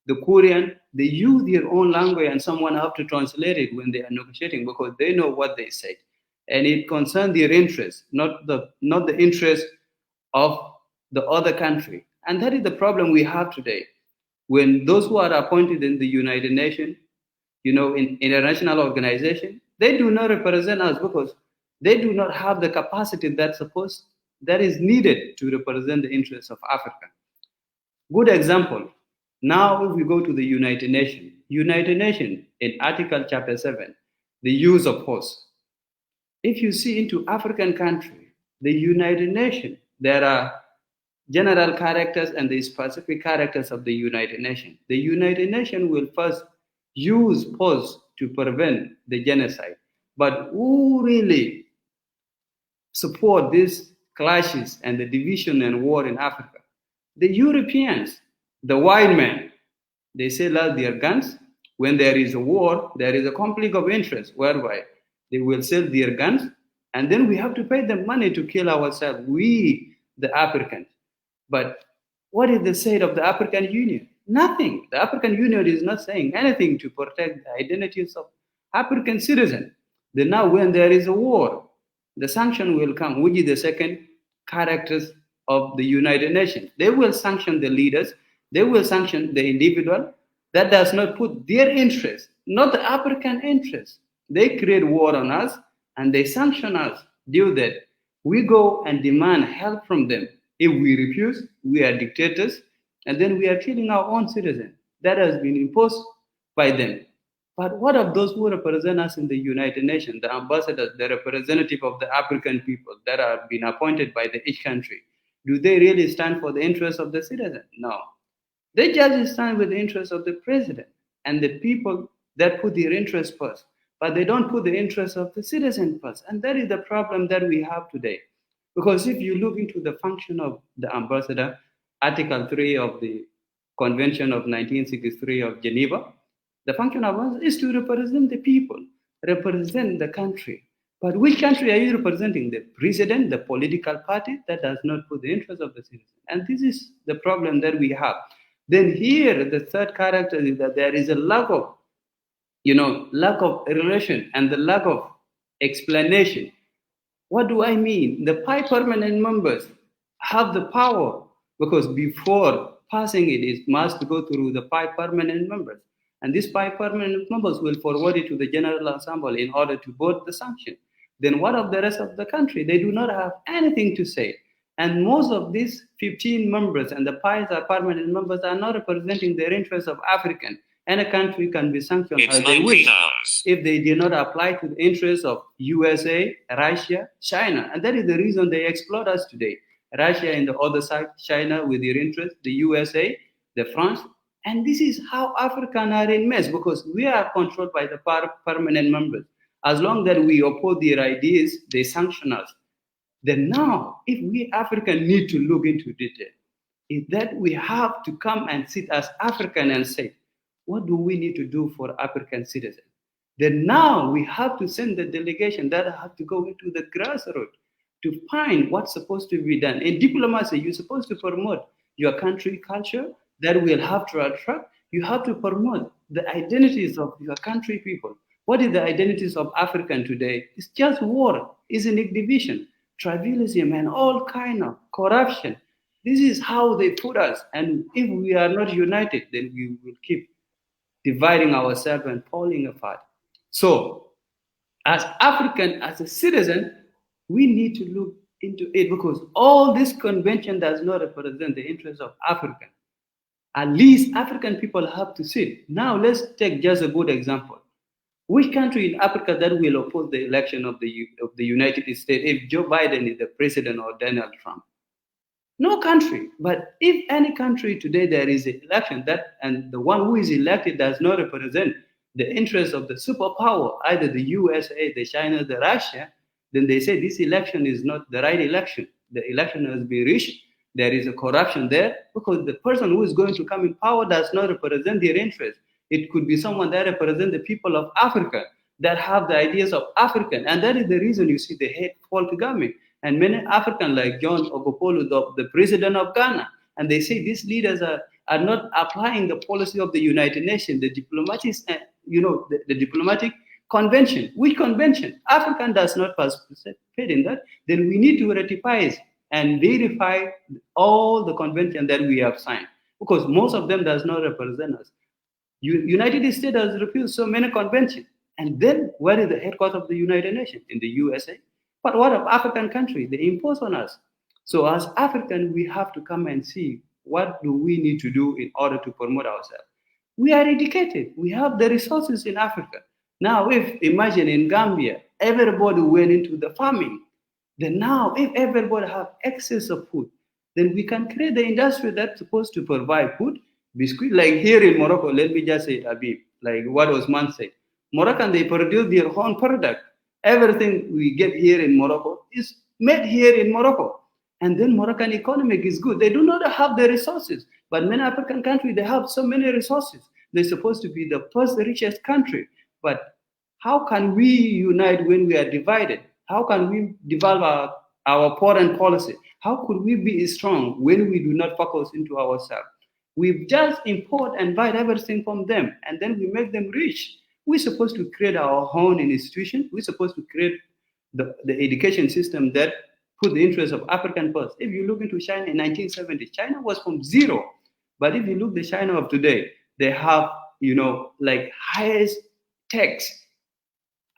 the Korean, they use their own language and someone have to translate it when they are negotiating because they know what they say. And it concerns their interest, not the interest of the other country. And that is the problem we have today. When those who are appointed in the United Nations, in international organization, they do not represent us because they do not have the capacity that is needed to represent the interests of Africa. Good example. Now, if we go to the United Nations in Article Chapter 7, the use of force. If you see into African country, the United Nations, there are general characters and the specific characters of the United Nations. The United Nations will first use force to prevent the genocide. But who really support these clashes and the division and war in Africa? The Europeans, the white men, they sell out their guns. When there is a war, there is a conflict of interest whereby they will sell their guns, and then we have to pay them money to kill ourselves, we, the Africans. But what is the state of the African Union? Nothing. The African Union is not saying anything to protect the identities of African citizens. Then now when there is a war, the sanction will come, which is the second characters of the United Nations. They will sanction the leaders, they will sanction the individual that does not put their interest, not the African interest. They create war on us and they sanction us due that we go and demand help from them. If we refuse, we are dictators And then we are killing our own citizens. That has been imposed by them. But what of those who represent us in the United Nations, the ambassadors, the representative of the African people that have been appointed by each country? Do they really stand for the interests of the citizen? No. They just stand with the interests of the president and the people that put their interests first, but they don't put the interests of the citizen first. And that is the problem that we have today. Because if you look into the function of the ambassador, Article 3 of the Convention of 1963 of Geneva, the function of us is to represent the people, represent the country. But which country are you representing? The president, the political party that does not put the interest of the citizen. And this is the problem that we have. Then here, the third character is that there is a lack of, lack of relation and the lack of explanation. What do I mean? The 5 permanent members have the power because before passing it, it must go through the 5 permanent members. And these 5 permanent members will forward it to the General Assembly in order to vote the sanction. Then what of the rest of the country? They do not have anything to say. And most of these 15 members and the 5 permanent members are not representing the interests of African. And a country can be sanctioned as they wish if they do not apply to the interests of USA, Russia, China. And that is the reason they exploit us today. Russia in the other side, China with their interests, the USA, the France. And this is how Africans are in mess because we are controlled by the permanent members. As long as we oppose their ideas, they sanction us. Then now, if we Africans need to look into detail, is that we have to come and sit as African and say, what do we need to do for African citizens? Then now we have to send the delegation that have to go into the grassroots to find what's supposed to be done. In diplomacy, you're supposed to promote your country culture that will have to attract. You have to promote the identities of your country people. What is the identities of African today? It's just war, ethnic division, tribalism, and all kind of corruption. This is how they put us. And if we are not united, then we will keep dividing ourselves and falling apart. So, as African, as a citizen, we need to look into it because all this convention does not represent the interests of African. At least African people have to sit. Now, let's take just a good example. Which country in Africa that will oppose the election of the United States if Joe Biden is the president or Donald Trump? No country. But if any country today there is an election and the one who is elected does not represent the interests of the superpower, either the USA, the China, the Russia, then they say this election is not the right election. The election has been reached. There is a corruption there because the person who is going to come in power does not represent their interests. It could be someone that represents the people of Africa that have the ideas of African. And that is the reason you see the hateful government. And many Africans like John Ogopolo, the president of Ghana, and they say these leaders are not applying the policy of the United Nations, the diplomatic, the diplomatic convention. Which convention? African does not participate in that. Then we need to ratify and verify all the conventions that we have signed because most of them does not represent us. United States has refused so many conventions. And then where is the headquarters of the United Nations? In the USA. But what of African countries? They impose on us. So as African, we have to come and see what do we need to do in order to promote ourselves. We are educated. We have the resources in Africa. Now, if imagine in Gambia, everybody went into the farming, then now if everybody have excess of food, then we can create the industry that's supposed to provide food, biscuit. Like here in Morocco, let me just say it, Habib, like what Ousman said. Moroccan, they produce their own product. Everything we get here in Morocco is made here in Morocco. And then Moroccan economic is good. They do not have the resources. But many African countries, they have so many resources. They're supposed to be the first richest country. But how can we unite when we are divided? How can we develop our foreign policy? How could we be strong when we do not focus into ourselves? We just import and buy everything from them, and then we make them rich. We're supposed to create our own institution. We're supposed to create the education system that put the interests of African first. If you look into China in 1970, China was from zero. But if you look the China of today, they have, like highest tech,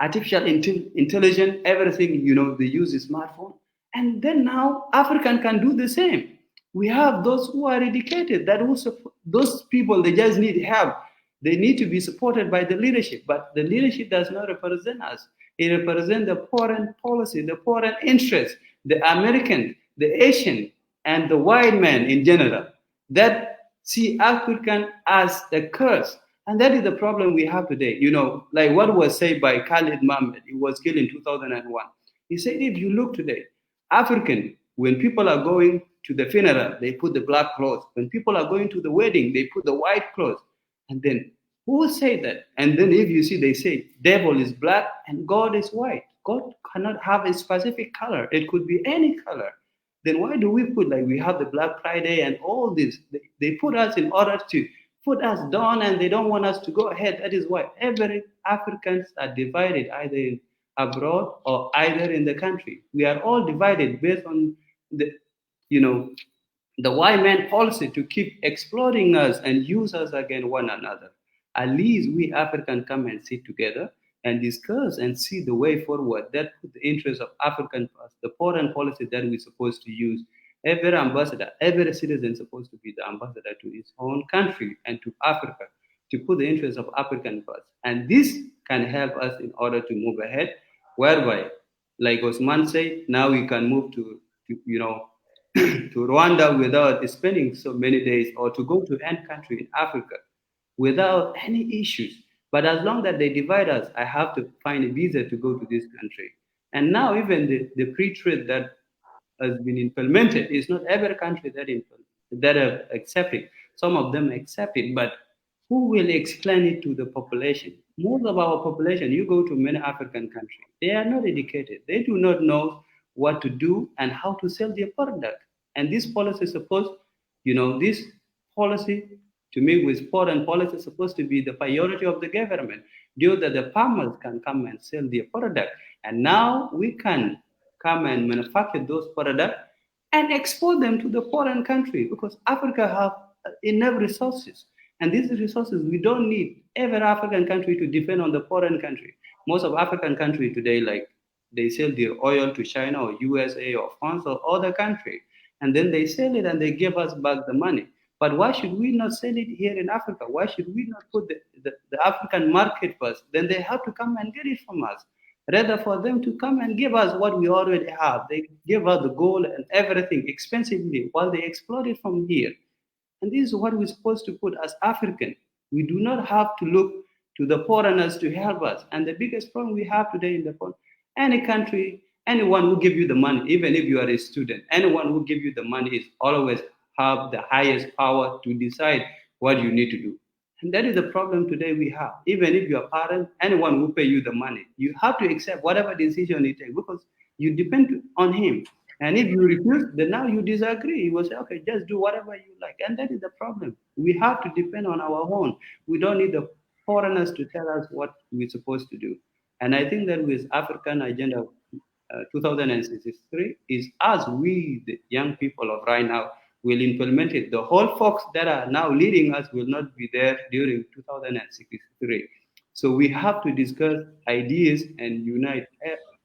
artificial intelligence, everything, they use a smartphone. And then now African can do the same. We have those who are educated, those people, they just need help. They need to be supported by the leadership, but the leadership does not represent us. It represents the foreign policy, the foreign interest, the American, the Asian, and the white man in general that see African as a curse. And that is the problem we have today. Like what was said by Khalid Mohammed, he was killed in 2001. He said, if you look today, African, when people are going to the funeral, they put the black clothes. When people are going to the wedding, they put the white clothes. And then who say that? And then if you see, they say devil is black and God is white. God cannot have a specific color. It could be any color. Then why do we put, like we have the Black Friday and all this? They put us in order to put us down, and they don't want us to go ahead. That is why every Africans are divided either in abroad or either in the country. We are all divided based on the, you know, the white man policy to keep exploiting us and use us against one another. At least we Africans come and sit together and discuss and see the way forward that put the interests of African first, the foreign policy that we're supposed to use. Every ambassador, every citizen is supposed to be the ambassador to his own country and to Africa to put the interests of African first. And this can help us in order to move ahead, whereby, like Osman said, now we can move to to Rwanda without spending so many days, or to go to any country in Africa without any issues. But as long that they divide us, I have to find a visa to go to this country. And now even the free trade that has been implemented is not every country that are accepting. Some of them accept it, but who will explain it to the population? Most of our population, you go to many African countries, they are not educated. They do not know what to do and how to sell their product. And this policy is supposed, this policy to me with foreign policy is supposed to be the priority of the government, due that the farmers can come and sell their product. And now we can come and manufacture those products and export them to the foreign country, because Africa have enough resources. And these resources, we don't need every African country to depend on the foreign country. Most of African countries today, like they sell their oil to China or USA or France or other country, and then they sell it and they give us back the money. But why should we not sell it here in Africa? Why should we not put the African market first? Then they have to come and get it from us. Rather for them to come and give us what we already have. They give us the gold and everything expensively while they exploit it from here. And this is what we're supposed to put as African. We do not have to look to the foreigners to help us. And the biggest problem we have today in the world, any country, anyone who give you the money, even if you are a student, anyone who give you the money is always have the highest power to decide what you need to do. And that is the problem today we have. Even if you're a parent, anyone who pay you the money, you have to accept whatever decision he takes, because you depend on him. And if you refuse, then now you disagree. You will say, okay, just do whatever you like. And that is the problem. We have to depend on our own. We don't need the foreigners to tell us what we're supposed to do. And I think that with African Agenda 2063 is us, we, the young people of right now, will implement it. The whole folks that are now leading us will not be there during 2063. So we have to discuss ideas and unite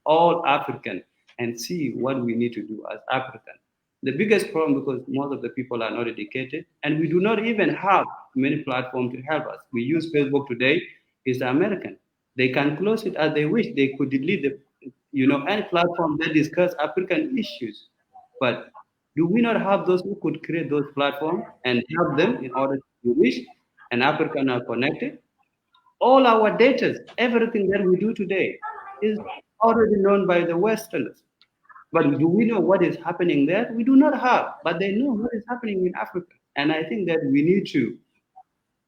all African and see what we need to do as African. The biggest problem, because most of the people are not educated, and we do not even have many platforms to help us. We use Facebook today, is American. They can close it as they wish. They could delete any platform that discuss African issues. But do we not have those who could create those platforms and help them in order to reach and African are connected? All our data, everything that we do today is already known by the Westerners. But do we know what is happening there? We do not have, but they know what is happening in Africa. And I think that we need to,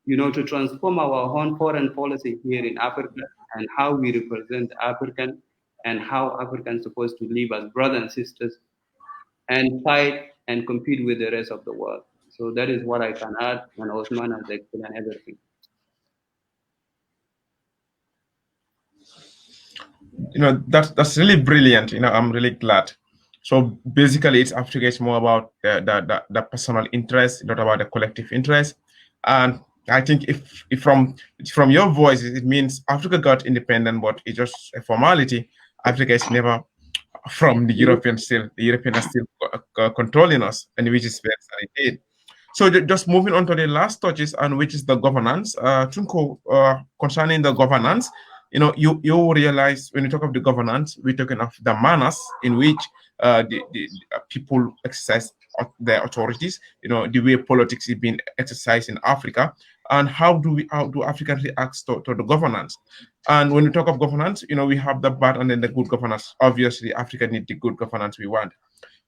to transform our own foreign policy here in Africa and how we represent African and how Africans are supposed to live as brothers and sisters and fight and compete with the rest of the world. So that is what I can add, and Osman has explained everything. That's really brilliant. I'm really glad. So basically, it's Africa is more about the personal interest, not about the collective interest. And I think if from your voice, it means Africa got independent, but it's just a formality. Africa is never from the Europeans still. The Europeans are still controlling us, and which is very sad. So just moving on to the last touches, and which is the governance. Tunko, concerning the governance, you realize when you talk of the governance, we're talking of the manners in which the people exercise their authorities. The way politics is being exercised in Africa, and how do Africans react to the governance? And when we talk of governance, we have the bad and then the good governance. Obviously, Africa needs the good governance we want.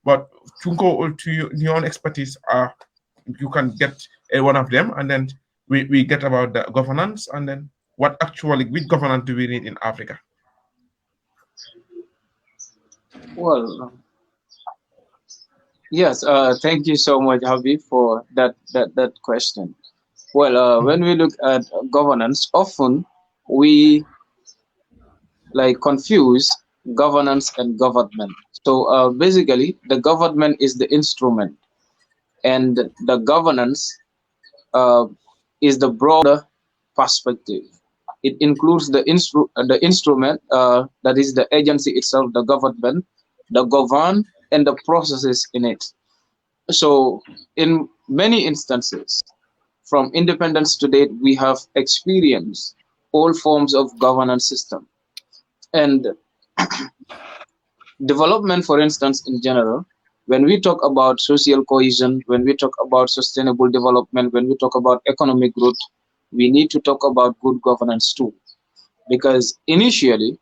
But to go to your own expertise, you can get one of them, and then we get about the governance, and then which governance do we need in Africa? Well, yes. Thank you so much, Habib, for that question. Well, when we look at governance, often we confuse governance and government. So basically, the government is the instrument, and the governance uh, is the broader perspective. It includes the instrument, that is the agency itself, the government, the govern, and the processes in it. So in many instances, from independence to date, we have experienced all forms of governance system. And development, for instance, in general, when we talk about social cohesion, when we talk about sustainable development, when we talk about economic growth, we need to talk about good governance too. Because initially,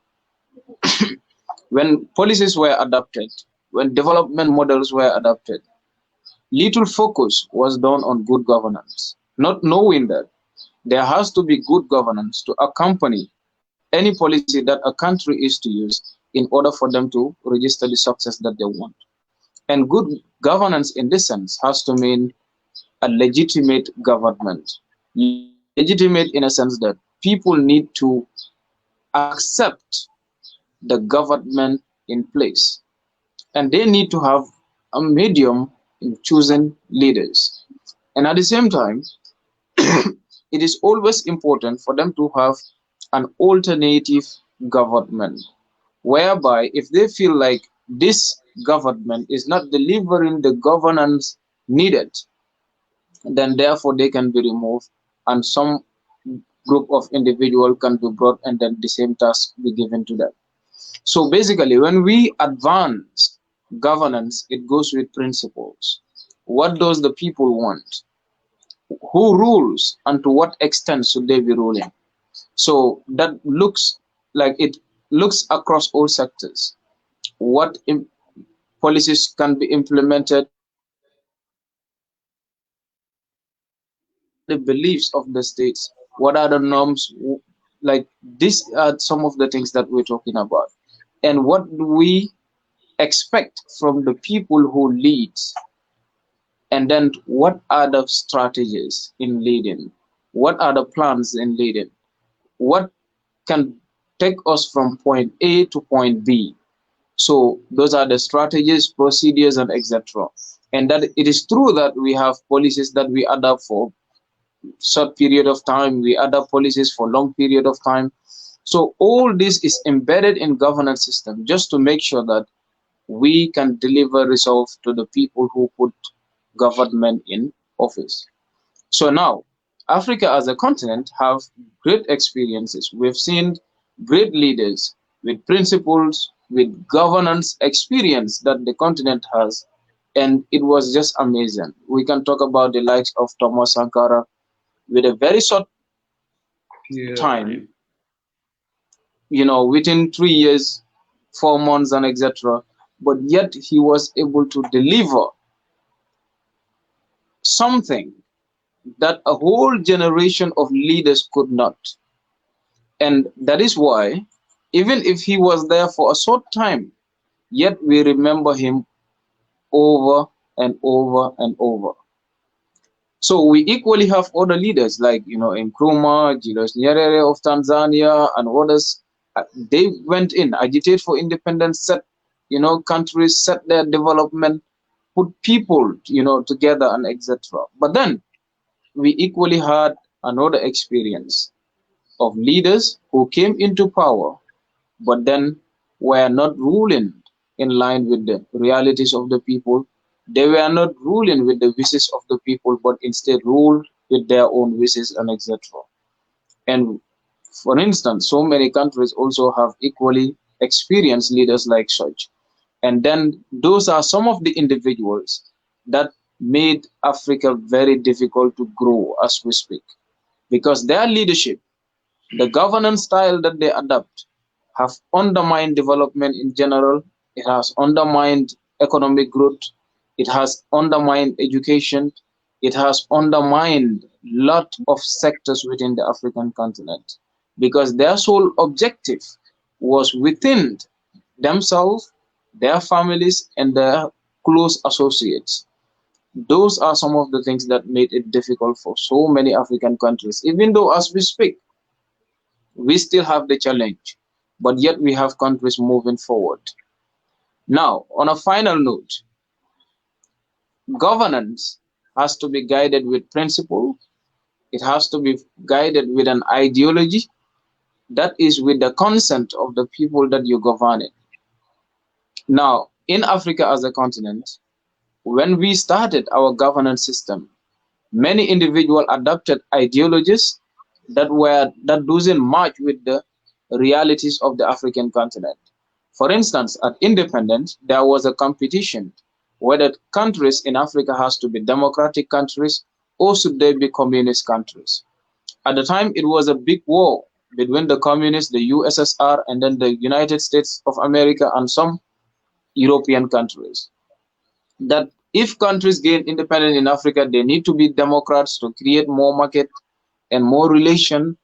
when policies were adopted, when development models were adopted, little focus was done on good governance, not knowing that there has to be good governance to accompany any policy that a country is to use in order for them to register the success that they want. And good governance in this sense has to mean a legitimate government. Legitimate in a sense that people need to accept the government in place. And they need to have a medium in choosing leaders. And at the same time, it is always important for them to have an alternative government, whereby if they feel like this government is not delivering the governance needed, then therefore they can be removed and some group of individual can be brought and then the same task be given to them. So basically, when we advance governance, it goes with principles. What does the people want? Who rules and to what extent should they be ruling? So that looks like it looks across all sectors. What policies can be implemented? The beliefs of the states? What are the norms? Like these are some of the things that we're talking about. And what do we expect from the people who lead? And then what are the strategies in leading? What are the plans in leading? What can take us from point A to point B? So those are the strategies, procedures, and etc. And that it is true that we have policies that we adapt for short period of time, we adapt policies for long period of time. So all this is embedded in governance system just to make sure that we can deliver results to the people who put government in office. So now, Africa as a continent have great experiences. We've seen great leaders with principles, with governance experience that the continent has, and it was just amazing. We can talk about the likes of Thomas Sankara with a very short time, within 3 years, 4 months, and etc. But yet he was able to deliver something that a whole generation of leaders could not. And that is why, even if he was there for a short time, yet we remember him over and over and over. So we equally have other leaders like, Nkrumah, Julius Nyerere of Tanzania, and others. They went in, agitate for independence, set, countries, set their development, put people, together, and etc. But then we equally had another experience of leaders who came into power, but then were not ruling in line with the realities of the people. They were not ruling with the wishes of the people, but instead ruled with their own wishes and etc. And for instance, so many countries also have equally experienced leaders like such. And then those are some of the individuals that made Africa very difficult to grow as we speak, because their leadership, the governance style that they adopt, have undermined development in general. It has undermined economic growth. It has undermined education. It has undermined a lot of sectors within the African continent, because their sole objective was within themselves, their families, and their close associates. Those are some of the things that made it difficult for so many African countries. Even though as we speak, we still have the challenge, but yet we have countries moving forward. Now, on a final note, governance has to be guided with principle. It has to be guided with an ideology that is with the consent of the people that you govern it. Now, in Africa as a continent, when we started our governance system, many individuals adopted ideologies that doesn't match with the realities of the African continent. For instance, at independence, there was a competition whether countries in Africa has to be democratic countries or should they be communist countries. At the time, it was a big war between the communists, the USSR, and then the United States of America and some European countries. That if countries gain independence in Africa, they need to be democrats to create more market and more relation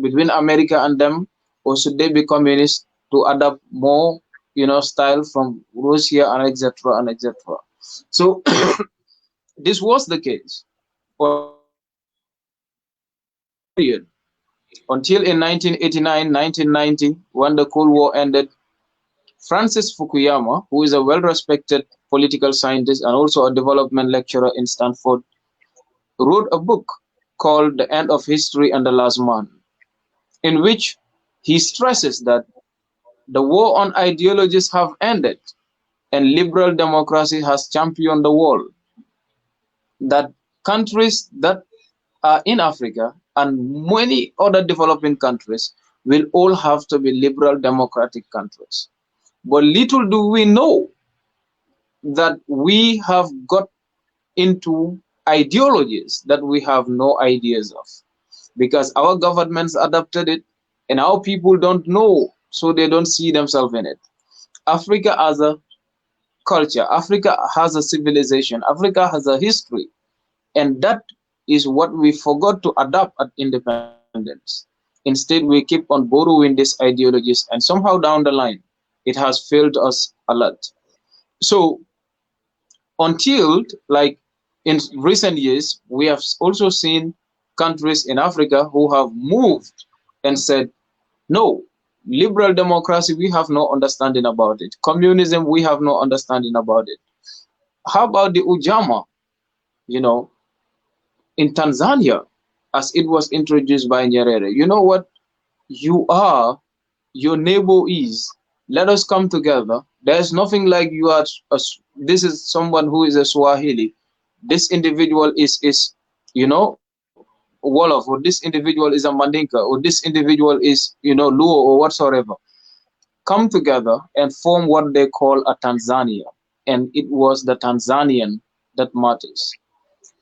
between America and them, or should they be communist to adopt more, style from Russia and etc. and etc. So this was the case for period until in 1989, 1990, when the Cold War ended. Francis Fukuyama, who is a well-respected political scientist and also a development lecturer in Stanford, wrote a book called The End of History and the Last Man, in which he stresses that the war on ideologies have ended and liberal democracy has championed the world. That countries that are in Africa and many other developing countries will all have to be liberal democratic countries. But little do we know that we have got into ideologies that we have no ideas of, because our governments adopted it and our people don't know, so they don't see themselves in it. Africa has a culture, Africa has a civilization, Africa has a history, and that is what we forgot to adopt at independence. Instead, we keep on borrowing these ideologies, and somehow down the line, it has failed us a lot. So until, like, in recent years, we have also seen countries in Africa who have moved and said, no, liberal democracy, we have no understanding about it. Communism, we have no understanding about it. How about the Ujamaa, in Tanzania, as it was introduced by Nyerere? You know what? You are, your neighbor is. Let us come together. There's nothing like you are, this is someone who is a Swahili. This individual is Wolof, or this individual is a Mandinka, or this individual is, Luo or whatsoever. Come together and form what they call a Tanzania. And it was the Tanzanian that matters.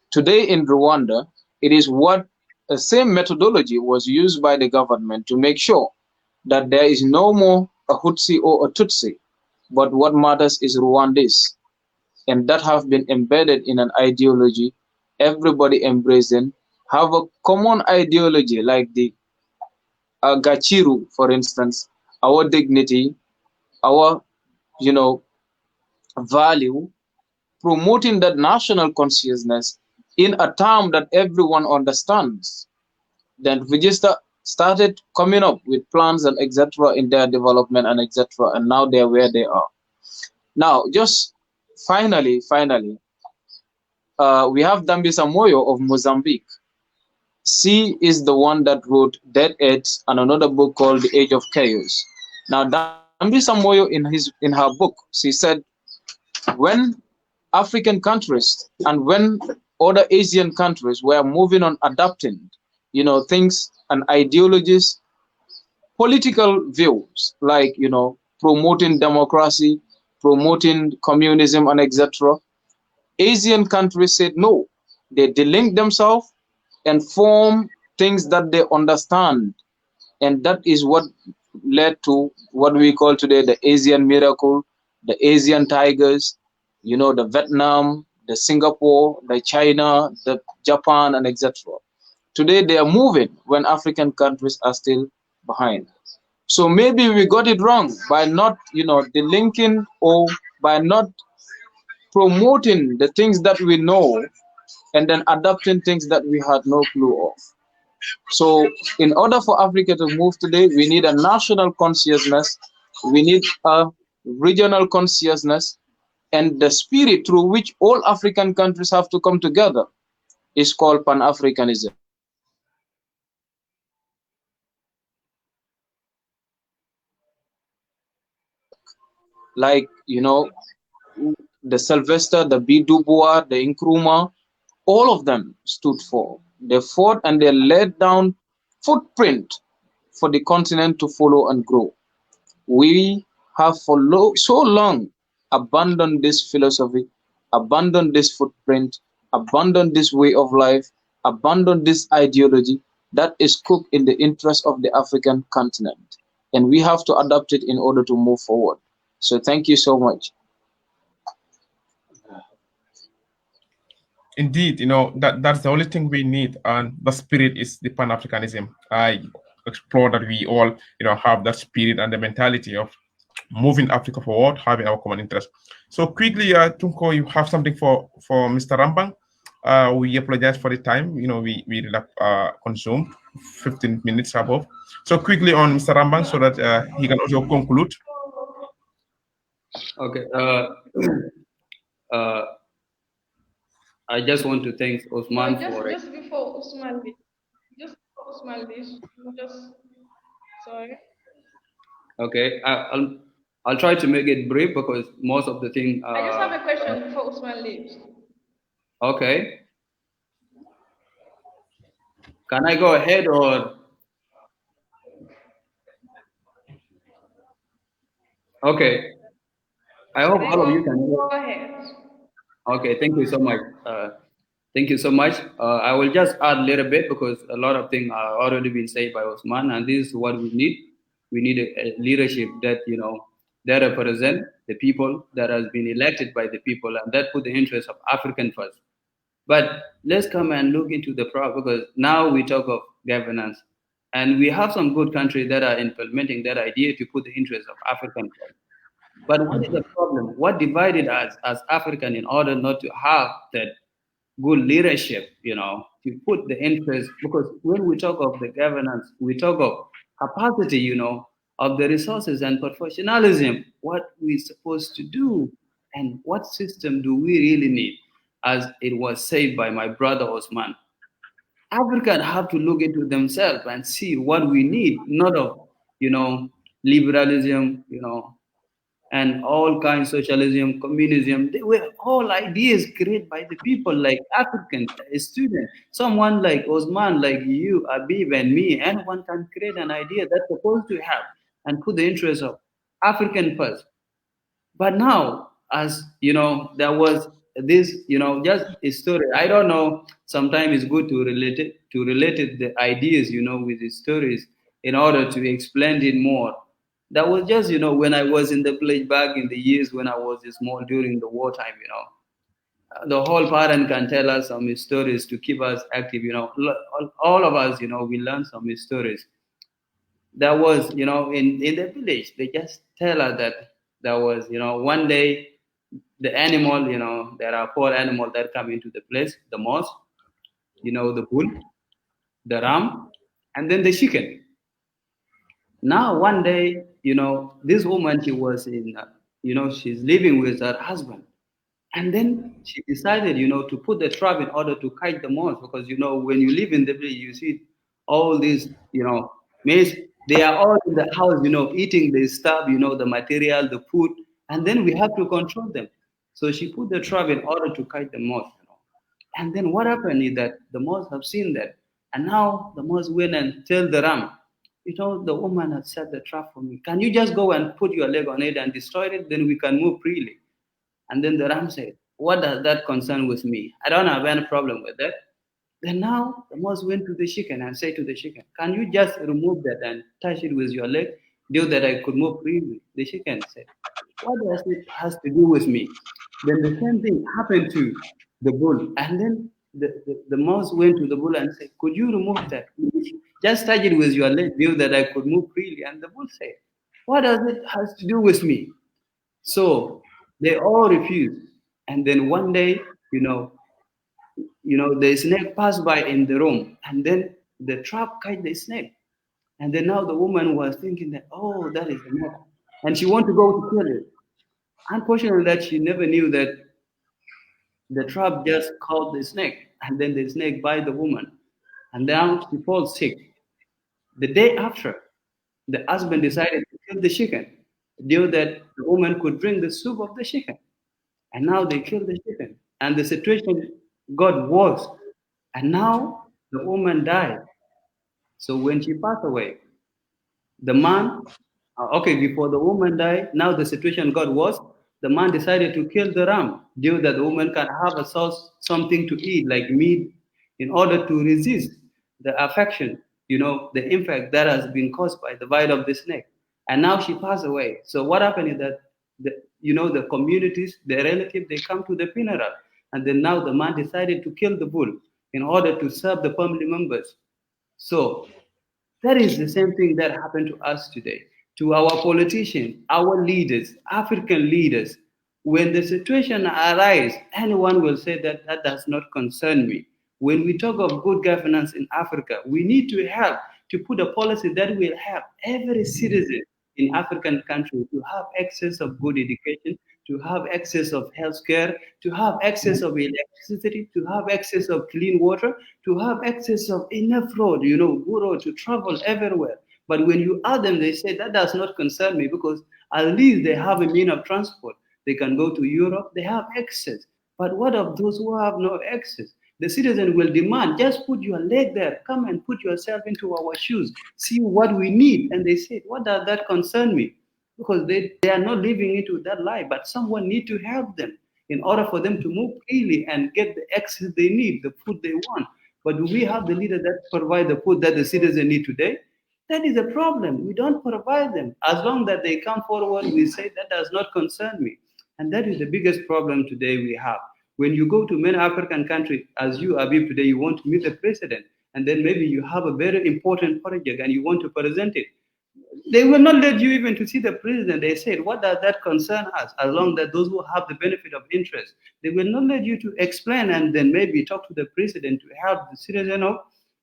Today in Rwanda, it is what the same methodology was used by the government to make sure that there is no more a Hutsi or a Tutsi, but what matters is Rwandese. And that have been embedded in an ideology, everybody embracing, have a common ideology like the Gachiru, for instance, our dignity, our, value, promoting that national consciousness in a term that everyone understands. Then we just started coming up with plans and etc. in their development and etc. And now they're where they are. Now, just finally, we have Dambisa Moyo of Mozambique. She is the one that wrote Dead Age and another book called The Age of Chaos. Now, Dambisa Ambisa Moyo in her book, she said, when African countries and when other Asian countries were moving on adapting, things and ideologies, political views like, promoting democracy, promoting communism, and etc. Asian countries said no. They delink themselves and form things that they understand, and that is what led to what we call today the Asian miracle, the Asian tigers, the Vietnam, the Singapore, the China, the Japan, and etc. Today they are moving when African countries are still behind. So maybe we got it wrong by not, delinking or by not promoting the things that we know and then adopting things that we had no clue of. So, in order for Africa to move today, we need a national consciousness, we need a regional consciousness, and the spirit through which all African countries have to come together is called Pan Africanism. Like, the Sylvester, the B. Dubois, the Nkrumah, all of them stood for. They fought and they laid down footprint for the continent to follow and grow. We have for so long abandoned this philosophy, abandoned this footprint, abandoned this way of life, abandoned this ideology that is cooked in the interest of the African continent. And we have to adapt it in order to move forward. So thank you so much. Indeed, that's the only thing we need, and the spirit is the Pan-Africanism. I explore that we all, have that spirit and the mentality of moving Africa forward, having our common interest. So quickly, Tunko, you have something for Mr. Rambang. We apologize for the time. We consumed 15 minutes above. So quickly on Mr. Rambang, so that he can also conclude. Okay. I just want to thank Ousman for just before Ousman leaves, just sorry. Okay, I'll try to make it brief because most of the thing. I just have a question before Ousman leaves. Okay. Can I go ahead or? Okay. I hope all of you can. Go ahead. Okay, thank you so much. Thank you so much. I will just add a little bit because a lot of things are already been said by Osman, and this is what we need. We need a leadership that that represent the people, that has been elected by the people, and that put the interests of African first. But let's come and look into the problem because now we talk of governance, and we have some good countries that are implementing that idea to put the interests of African first. But what is the problem? What divided us as African in order not to have that good leadership, to put the interest, because when we talk of the governance, we talk of capacity, of the resources and professionalism, what we're supposed to do and what system do we really need, as it was said by my brother Osman. Africans have to look into themselves and see what we need, not of, liberalism, and all kinds of socialism, communism. They were all ideas created by the people like African students. Someone like Osman, like you, Abib, and me, anyone can create an idea that's supposed to have and put the interests of African first. But now, as there was this, just a story. I don't know. Sometimes it's good to relate it the ideas, with the stories in order to explain it more. That was just, when I was in the place back in the years when I was small during the wartime. The whole parent can tell us some stories to keep us active. All of us, we learn some stories. That was, in the village, they just tell us that there was, one day the animal, there are four animals that come into the place: the mouse, the bull, the ram, and then the chicken. Now, one day, this woman, she was in, she's living with her husband. And then she decided, to put the trap in order to catch the mouse because, when you live in the village, you see all these, maize They are all in the house, eating the stuff, the material, the food, and then we have to control them. So she put the trap in order to catch the mouse. And then what happened is that the mouse have seen that, and now the mouse went and tell the ram, the woman has set the trap for me. Can you just go and put your leg on it and destroy it? Then we can move freely. And then the ram said, what does that concern with me? I don't have any problem with that. Then now the mouse went to the chicken and said to the chicken, can you just remove that and touch it with your leg, so that I could move freely? The chicken said, what does it has to do with me? Then the same thing happened to the bull. And then the mouse went to the bull and said, could you remove that? Just touch it with your leg, so that I could move freely. And the bull said, what does it has to do with me? So they all refused. And then one day, the snake passed by in the room, and then the trap caught the snake. And then now the woman was thinking that, oh, that is the snake. And she wanted to go to kill it. Unfortunately, that she never knew that the trap just caught the snake, and then the snake bite the woman. And now she falls sick. The day after, the husband decided to kill the chicken, knew that the woman could drink the soup of the chicken. And now they killed the chicken. And the situation got worse. And now the woman died. So when she passed away, the man, okay, before the woman died, now the situation got worse. The man decided to kill the ram, due that the woman can have a source, something to eat, like meat, in order to resist the affection, the impact that has been caused by the bite of the snake. And now she passed away. So what happened is that the communities, the relatives, they come to the funeral, and then now the man decided to kill the bull in order to serve the family members. So that is the same thing that happened to us today, to our politicians, our leaders, African leaders. When the situation arises, anyone will say that that does not concern me. When we talk of good governance in Africa, we need to have to put a policy that will help every citizen in African countries to have access of good education, to have access of health care, to have access of electricity, to have access of clean water, to have access of enough road, good road to travel everywhere. But when you ask them, they say that does not concern me, because at least they have a mean of transport. They can go to Europe, they have access. But what of those who have no access? The citizen will demand, just put your leg there, come and put yourself into our shoes, see what we need. And they say, what does that concern me? Because they are not living into that life, but someone need to help them in order for them to move freely and get the access they need, the food they want. But do we have the leader that provide the food that the citizen need today? That is a problem. We don't provide them. As long that they come forward, we say that does not concern me. And that is the biggest problem today we have. When you go to many African countries, as you, Abib, today, you want to meet the president, and then maybe you have a very important project and you want to present it. They will not let you even to see the president. They said, what does that concern us? As long that those who have the benefit of interest, they will not let you to explain and then maybe talk to the president to help the citizen of,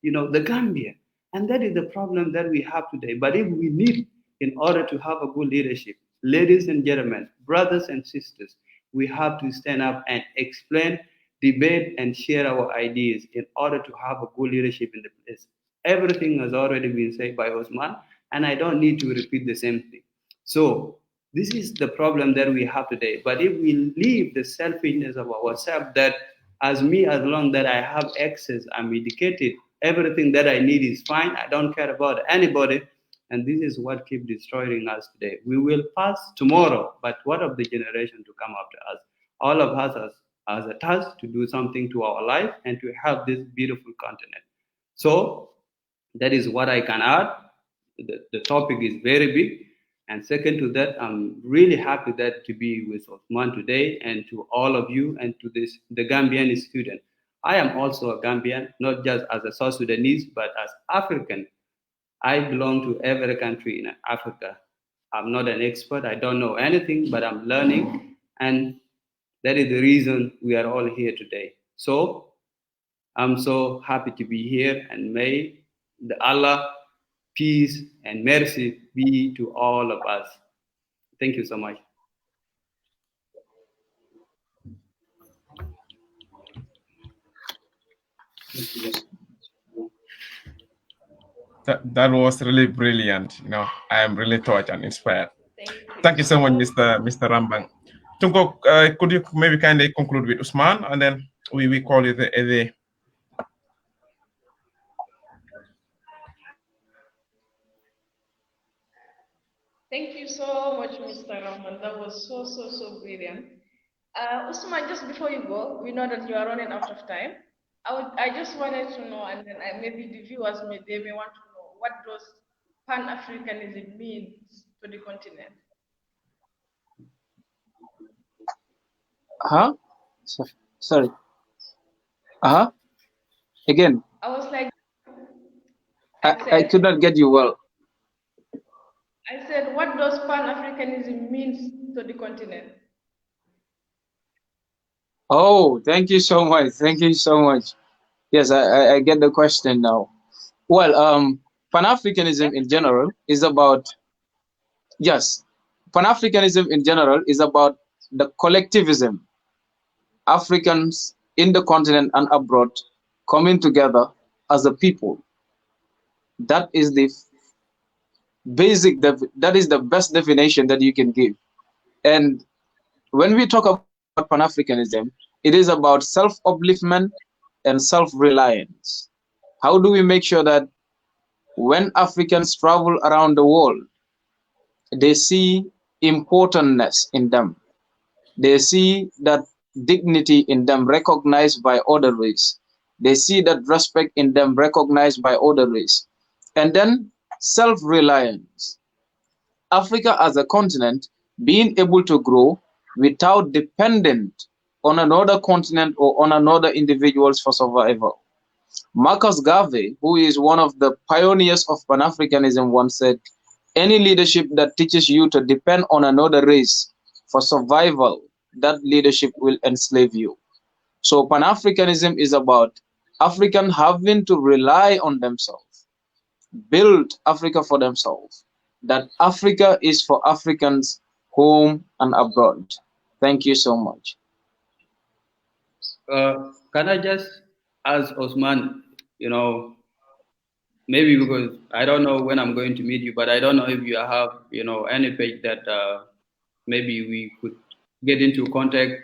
the Gambia. And that is the problem that we have today. But if we need, in order to have a good leadership, ladies and gentlemen, brothers and sisters, we have to stand up and explain, debate, and share our ideas in order to have a good leadership in the place. Everything has already been said by Osman, and I don't need to repeat the same thing. So this is the problem that we have today. But if we leave the selfishness of ourselves, that as me, as long that I have access, I'm educated, everything that I need is fine, I don't care about anybody, and this is what keeps destroying us today. We will pass tomorrow, but what of the generation to come after us? All of us as a task to do something to our life and to help this beautiful continent. So that is what I can add. The topic is very big. And second to that, I'm really happy that to be with Ousman today, and to all of you, and to the Gambian student. I am also a Gambian, not just as a South Sudanese, but as African. I belong to every country in Africa. I'm not an expert. I don't know anything, but I'm learning. And that is the reason we are all here today. So I'm so happy to be here, and may the Allah peace and mercy be to all of us. Thank you so much. That was really brilliant. I am really touched and inspired. Thank Thank you you so much, so Mr. Rambang. Tunko, could you maybe kindly conclude with Usman, and then we call it the Thank you so much, Mr. Rahman. That was so brilliant. Usman, just before you go, we know that you are running out of time. I just wanted to know, and then maybe the viewers may want to know what does Pan Africanism means to the continent. Huh? Sorry. Uh-huh. Again, I was like, I, I I could said, not get you well. I said, what does Pan Africanism means to the continent? Oh, thank you so much. Thank you so much. Yes, I get the question now. Well, Pan-Africanism in general is about, yes, Pan-Africanism in general is about the collectivism, Africans in the continent and abroad coming together as a people. That is the that is the best definition that you can give. And when we talk about Pan-Africanism, it is about self-upliftment and self-reliance. How do we make sure that when Africans travel around the world, they see importantness in them? They see that dignity in them recognized by other race. They see that respect in them recognized by other race. And then self-reliance. Africa as a continent being able to grow without dependent on another continent or on another individuals for survival. Marcus Garvey, who is one of the pioneers of Pan-Africanism, once said, any leadership that teaches you to depend on another race for survival, that leadership will enslave you. So Pan-Africanism is about African having to rely on themselves, build Africa for themselves, that Africa is for Africans home and abroad. Thank you so much. Can I just ask Osman, you know, maybe because I don't know when I'm going to meet you, but I don't know if you have, any page that maybe we could get into contact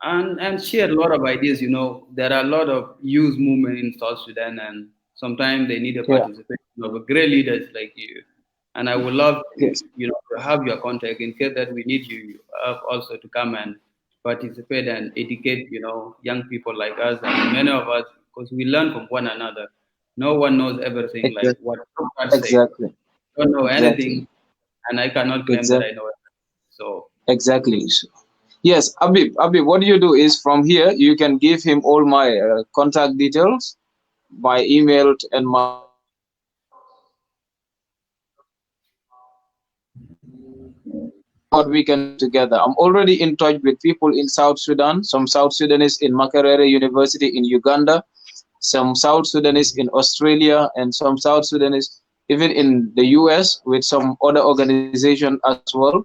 and share a lot of ideas. There are a lot of youth movement in South Sudan, and sometimes they need a Yeah. participation of a great leaders like you. And I would love to, Yes. to have your contact in case that we need you also to come and participate and educate, young people like us and many of us, because we learn from one another. No one knows everything like Exactly. what God said. Exactly. Don't know Exactly. anything, and I cannot claim that I Exactly. know it. So Exactly. Yes, Abib, what you do is from here you can give him all my contact details by email and my what we can do together. I'm already in touch with people in South Sudan, some South Sudanese in Makerere University in Uganda, some South Sudanese in Australia, and some South Sudanese even in the US with some other organizations as well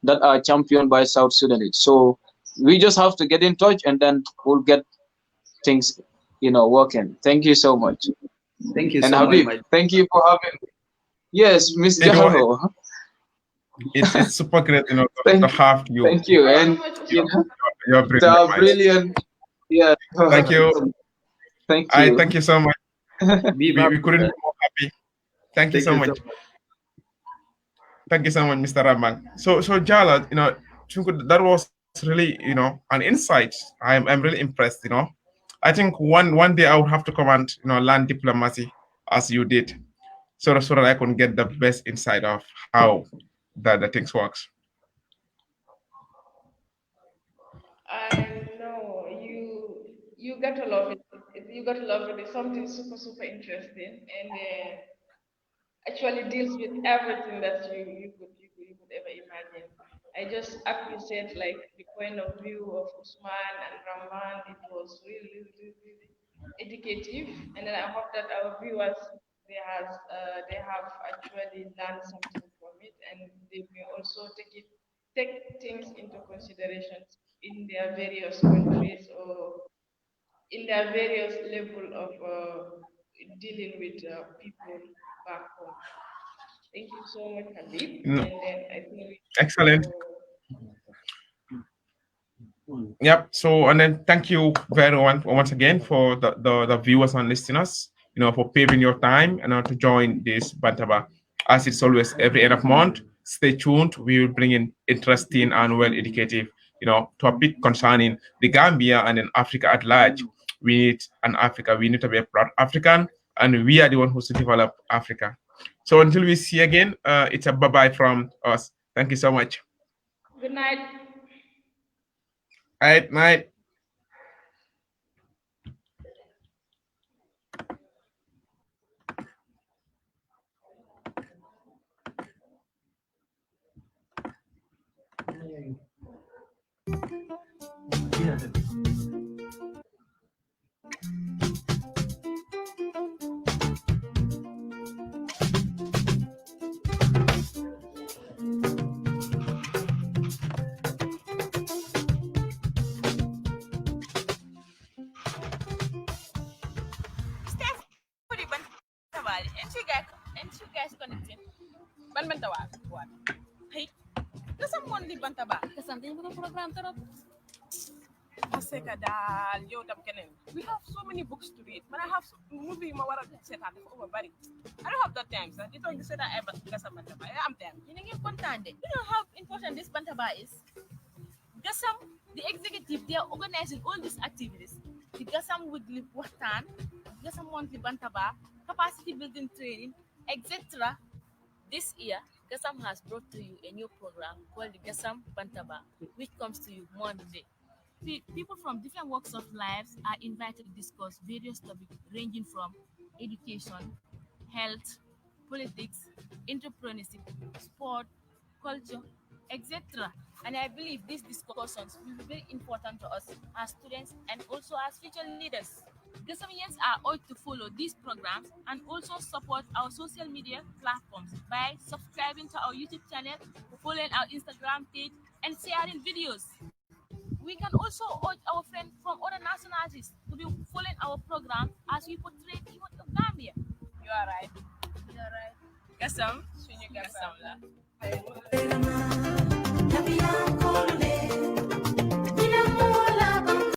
that are championed by South Sudanese. So we just have to get in touch and then we'll get things, working. Thank you so much. thank you And so much, Habib, my thank you for having me. Yes, Miss it was Jalo. it's super great, to Thank have you. thank you. Thank you And so much, you Usman. know, You're it's brilliant, a Mike. brilliant, yeah. Thank Thank you you. so much. Thank I you. thank you so much. Be We happy. couldn't be more happy. Thank you Thank so you so much. much. Thank you so much, Mr. Rambang. So Jala, Chunku, that was really, an insight. I'm really impressed. I think one day I would have to come and learn diplomacy as you did, so that I can get the best insight of how the things works. I know you got to love it. You got to love it. It's something super interesting, and actually deals with everything that you could ever imagine. I just appreciate like the point of view of Usman and Rahman. It was really educative, and then I hope that our viewers they have actually learned something from it, and they may also take things into consideration in their various countries or in their various level of dealing with people back home. Thank you so much, Habib. No, And then I think we excellent. go. Yep. So, and then thank you very once again for the viewers and listeners, for paving your time and to join this Bantaba. As it's always every end of month, stay tuned. We will bring in interesting and well educative, topic concerning the Gambia and then Africa at large. We need an Africa. We need to be a proud African, and we are the one who's to develop Africa. So until we see again, it's a bye bye from us. Thank you so much. Good night. All right, night. connecting. Ban Bantaba. What? Hey, Gasam mon li Bantaba. Gasam dañu bëgg program torop. Parce que daal yow tam keneen. We have so many books to read. But I have movie ma wara seetaan dafa over bari. I don't have that time, sir. Di toog di seetaan ay Gasam Bantaba. I am time. You know important. You know how important this Bantaba is? Gasam, the executive, they are organizing all these activities. The Gasam Weekly Watan, Gasam Monthly Bantaba, capacity building training, etc. This year, Gasam has brought to you a new program called the Gasam Bantaba, which comes to you Monday. People from different walks of lives are invited to discuss various topics ranging from education, health, politics, entrepreneurship, sport, culture, etc. And I believe these discussions will be very important to us as students and also as future leaders. Gasamians are urged to follow these programs and also support our social media platforms by subscribing to our YouTube channel, following our Instagram page, and sharing videos. We can also urge our friends from other nationalities to be following our program as we portray the youth of Gambia. You are right. You are right. Gasam, suñu Gasam la.